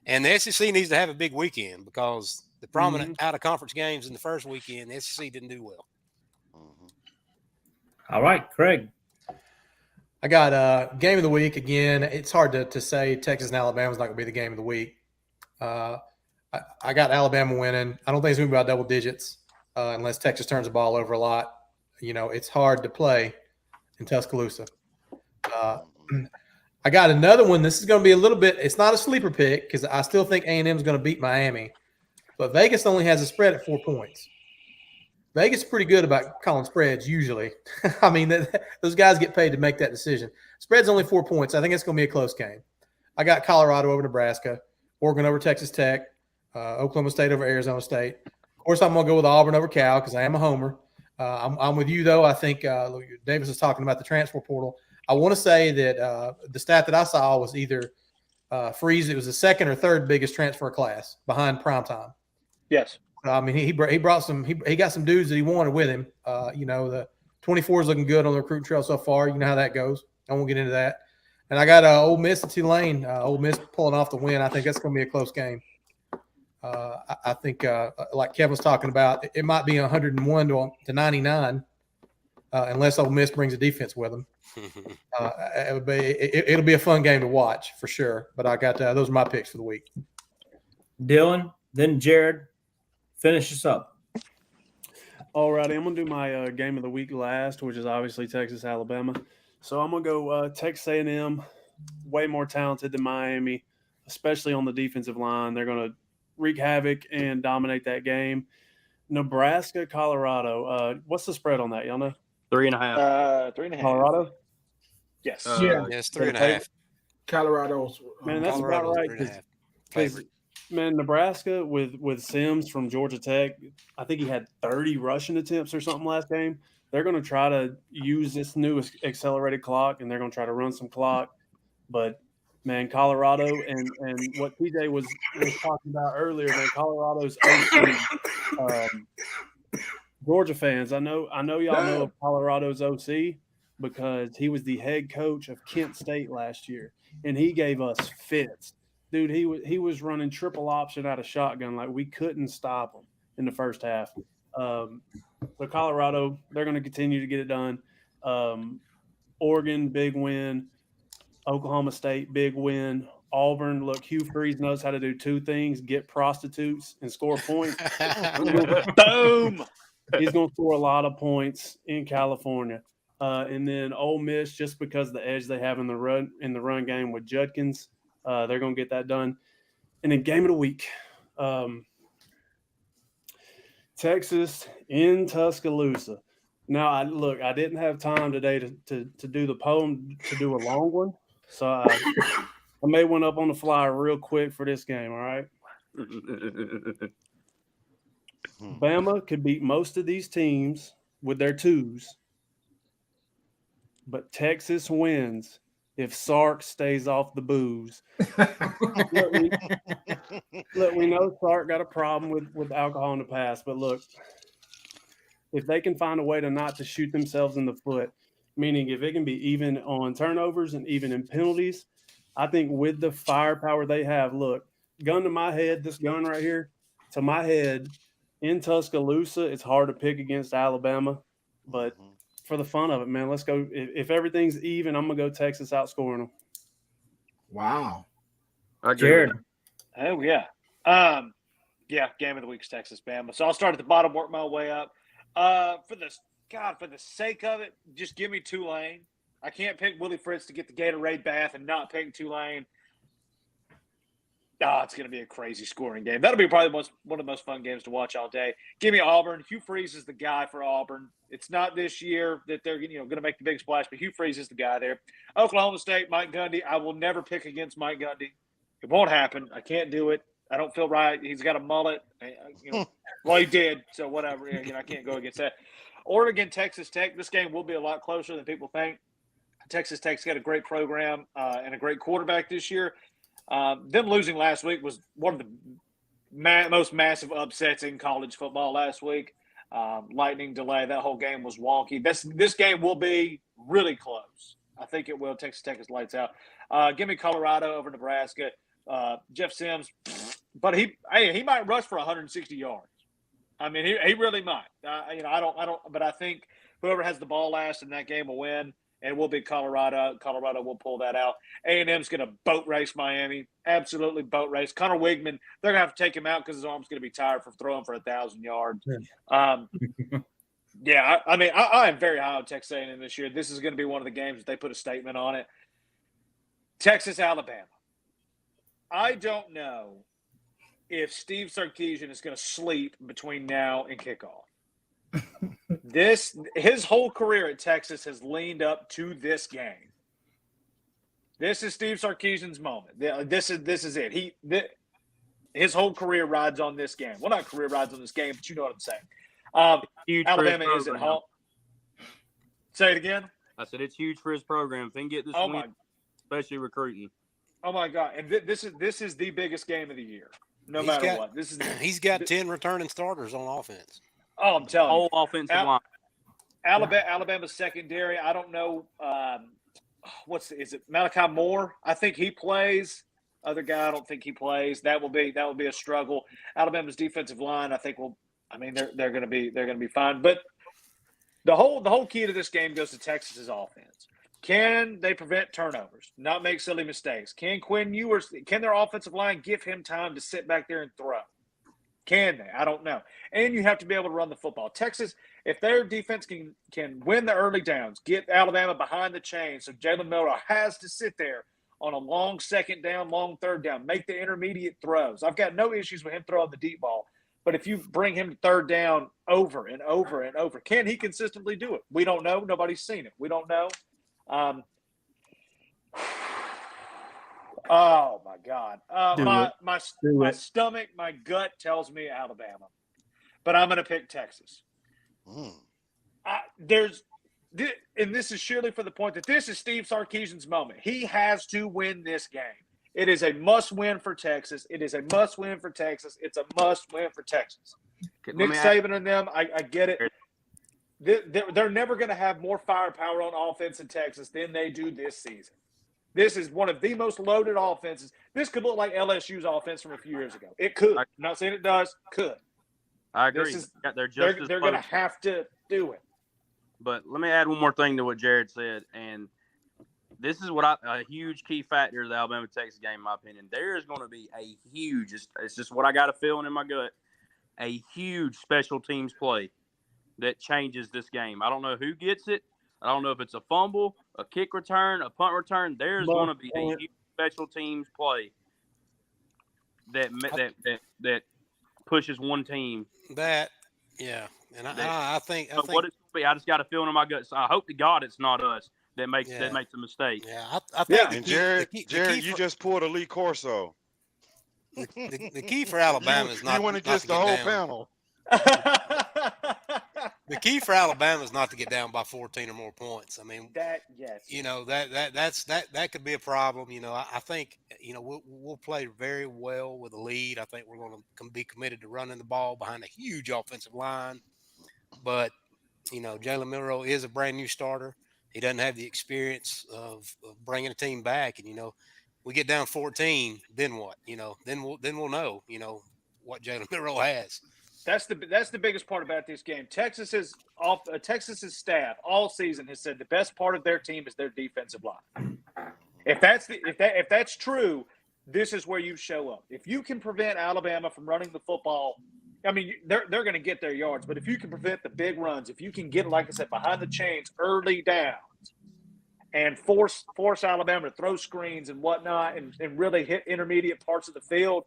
And the SEC needs to have a big weekend because the prominent out-of-conference games in the first weekend, the SEC didn't do well. All right, Craig. I got game of the week again. It's hard to say Texas and Alabama is not going to be the game of the week. I got Alabama winning. I don't think it's going to be about double digits unless Texas turns the ball over a lot. It's hard to play in Tuscaloosa. I got another one. This is going to be a little bit – it's not a sleeper pick because I still think A&M is going to beat Miami. But Vegas only has a spread at 4 points. Vegas is pretty good about calling spreads usually. I mean, those guys get paid to make that decision. Spread's only 4 points. I think it's going to be a close game. I got Colorado over Nebraska, Oregon over Texas Tech, Oklahoma State over Arizona State. Of course, I'm going to go with Auburn over Cal because I am a homer. I'm with you, though. I think Davis was talking about the transfer portal. I want to say that the stat that I saw was either Freeze. It was the second or third biggest transfer class behind Primetime. Yes. I mean, he brought some. He got some dudes that he wanted with him. The 24 is looking good on the recruiting trail so far. You know how that goes. I won't get into that. And I got Ole Miss and Tulane. Ole Miss pulling off the win. I think that's going to be a close game. I think, like Kevin was talking about, it might be 101 to 99, unless Ole Miss brings a defense with them. It'll be a fun game to watch for sure. But I got those are my picks for the week. Dylan, then Jared, finish us up. All righty, I'm going to do my game of the week last, which is obviously Texas, Alabama. So I'm going to go Texas A&M, way more talented than Miami, especially on the defensive line. They're going to wreak havoc and dominate that game. Nebraska, Colorado. What's the spread on that? Y'all know? 3.5. 3.5. Colorado? Yes. Yeah. Yes, 3.5. Colorado's. Man, that's about right. Because man, Nebraska with Sims from Georgia Tech, I think he had 30 rushing attempts or something last game. They're going to try to use this new accelerated clock, and they're going to try to run some clock. But, man, Colorado and what TJ was talking about earlier, man, Colorado's OC. Georgia fans, I know y'all know of Colorado's OC because he was the head coach of Kent State last year, and he gave us fits. Dude, he was running triple option out of shotgun like we couldn't stop him in the first half. So Colorado, they're going to continue to get it done. Oregon, big win. Oklahoma State, big win. Auburn, look, Hugh Freeze knows how to do two things: get prostitutes and score points. Boom. He's going to score a lot of points in California. And then Ole Miss, just because of the edge they have in the run game with Judkins, they're going to get that done. And then game of the week, Texas in Tuscaloosa. Now, I didn't have time today to do the poem, to do a long one. So I made one up on the fly real quick for this game, all right? Bama could beat most of these teams with their twos, but Texas wins if Sark stays off the booze. Look, we know Sark got a problem with alcohol in the past, but look, if they can find a way not to shoot themselves in the foot, meaning if it can be even on turnovers and even in penalties, I think with the firepower they have, look, gun to my head, this gun right here, to my head, in Tuscaloosa, it's hard to pick against Alabama, but for the fun of it, man, let's go. If everything's even, I'm going to go Texas outscoring them. Wow. Jared. Oh, yeah. Yeah, game of the week's Texas, Bama. So I'll start at the bottom, work my way up. For the sake of it, just give me Tulane. I can't pick Willie Fritz to get the Gatorade bath and not pick Tulane. it's going to be a crazy scoring game. That'll be probably one of the most fun games to watch all day. Give me Auburn. Hugh Freeze is the guy for Auburn. It's not this year that they're going to make the big splash, but Hugh Freeze is the guy there. Oklahoma State, Mike Gundy. I will never pick against Mike Gundy. It won't happen. I can't do it. I don't feel right. He's got a mullet. Well, he did, so whatever. I can't go against that. Oregon, Texas Tech. This game will be a lot closer than people think. Texas Tech's got a great program and a great quarterback this year. Them losing last week was one of the most massive upsets in college football last week. Lightning delay. That whole game was wonky. This game will be really close. I think it will. Texas Tech is lights out. Give me Colorado over Nebraska. Jeff Sims, but he might rush for 160 yards. I mean, he really might. I don't. But I think whoever has the ball last in that game will win. And we'll beat Colorado. Colorado will pull that out. A&M's going to boat race Miami. Absolutely boat race. Connor Wigman, they're going to have to take him out because his arm's going to be tired from throwing for 1,000 yards. I am very high on Texas A&M this year. This is going to be one of the games that they put a statement on it. Texas, Alabama. I don't know if Steve Sarkisian is going to sleep between now and kickoff. His whole career at Texas has leaned up to this game. This is Steve Sarkisian's moment. This is it. His whole career rides on this game. Well, not career rides on this game, but you know what I'm saying. Huge Alabama is at home. Say it again. I said it's huge for his program. If they can get this win, especially recruiting. Oh my God! And this is the biggest game of the year. No matter what, he's got 10 returning starters on offense. Oh, I'm telling you. Whole offensive line. Alabama's secondary. I don't know. Is it Malachi Moore? I think he plays. Other guy, I don't think he plays. That will be a struggle. Alabama's defensive line, I think they're going to be fine. But the whole key to this game goes to Texas's offense. Can they prevent turnovers? Not make silly mistakes? Can their offensive line give him time to sit back there and throw? Can they? I don't know. And you have to be able to run the football. Texas, if their defense can win the early downs, get Alabama behind the chains, so Jalen Milroe has to sit there on a long second down, long third down, make the intermediate throws. I've got no issues with him throwing the deep ball. But if you bring him to third down over and over and over, can he consistently do it? We don't know. Nobody's seen it. We don't know. Oh my God! My stomach, my gut tells me Alabama, but I'm going to pick Texas. And this is surely for the point that this is Steve Sarkisian's moment. He has to win this game. It is a must-win for Texas. It's a must-win for Texas. Nick Saban and them, I get it. They're never going to have more firepower on offense in Texas than they do this season. This is one of the most loaded offenses. This could look like LSU's offense from a few years ago. It could. I'm not saying it does. Could. I agree. They're going to have to do it. But let me add one more thing to what Jared said, and this is what a huge key factor of the Alabama-Texas game, in my opinion. There is going to be a huge, it's just what I got a feeling in my gut, a huge special teams play that changes this game. I don't know who gets it. I don't know if it's a fumble, a kick return, a punt return. There's going to be a huge special teams play that pushes one team. And I think what it's going to be, I just got a feeling in my gut. So I hope to God it's not us that makes a mistake. Yeah, I think. And Jared, you just pulled a Lee Corso. The key for Alabama is not. You want to just the whole panel. The key for Alabama is not to get down by 14 or more points. I mean, that could be a problem. I think we'll play very well with a lead. I think we're going to be committed to running the ball behind a huge offensive line. But Jalen Milroe is a brand new starter. He doesn't have the experience of bringing a team back. And we get down 14, then what? Then we'll know. What Jalen Milroe has. That's the biggest part about this game. Texas's staff all season has said the best part of their team is their defensive line. If that's true, this is where you show up. If you can prevent Alabama from running the football, I mean they're going to get their yards. But if you can prevent the big runs, if you can get, like I said, behind the chains, early downs, and force Alabama to throw screens and whatnot and really hit intermediate parts of the field,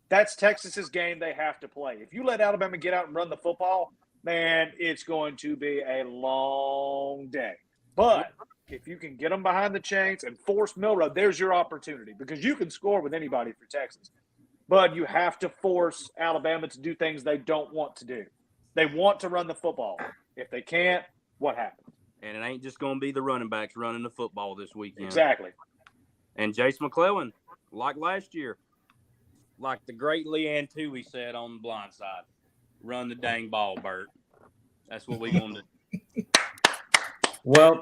that's Texas's game they have to play. If you let Alabama get out and run the football, man, it's going to be a long day. But if you can get them behind the chains and force Milroe, there's your opportunity because you can score with anybody for Texas. But you have to force Alabama to do things they don't want to do. They want to run the football. If they can't, what happens? And it ain't just going to be the running backs running the football this weekend. Exactly. And Jace McClellan, like last year, like the great Leanne Toohey said on the blind side, run the dang ball, Bert. That's what we're going to do. Well,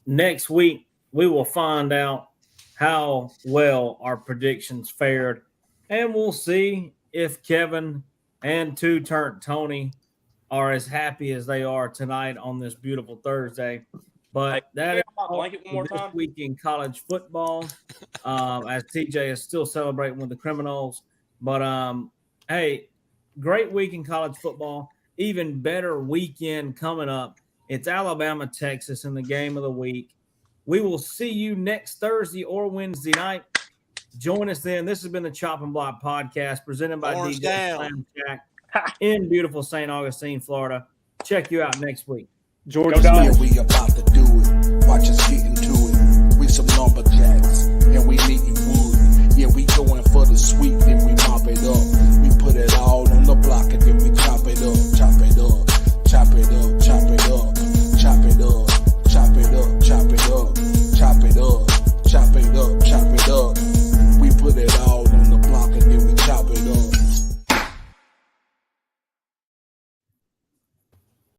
next week we will find out how well our predictions fared, and we'll see if Kevin and two-turn Tony are as happy as they are tonight on this beautiful Thursday. But that is all blanket one more this time. week in college football, as TJ is still celebrating with the Criminals. But hey, great week in college football. Even better weekend coming up. It's Alabama, Texas in the game of the week. We will see you next Thursday or Wednesday night. Join us then. This has been the Chop and Block podcast presented by Orange DJ down. Slam Jack in beautiful St. Augustine, Florida. Check you out next week. Georgia Go State. Yeah, we about to do it.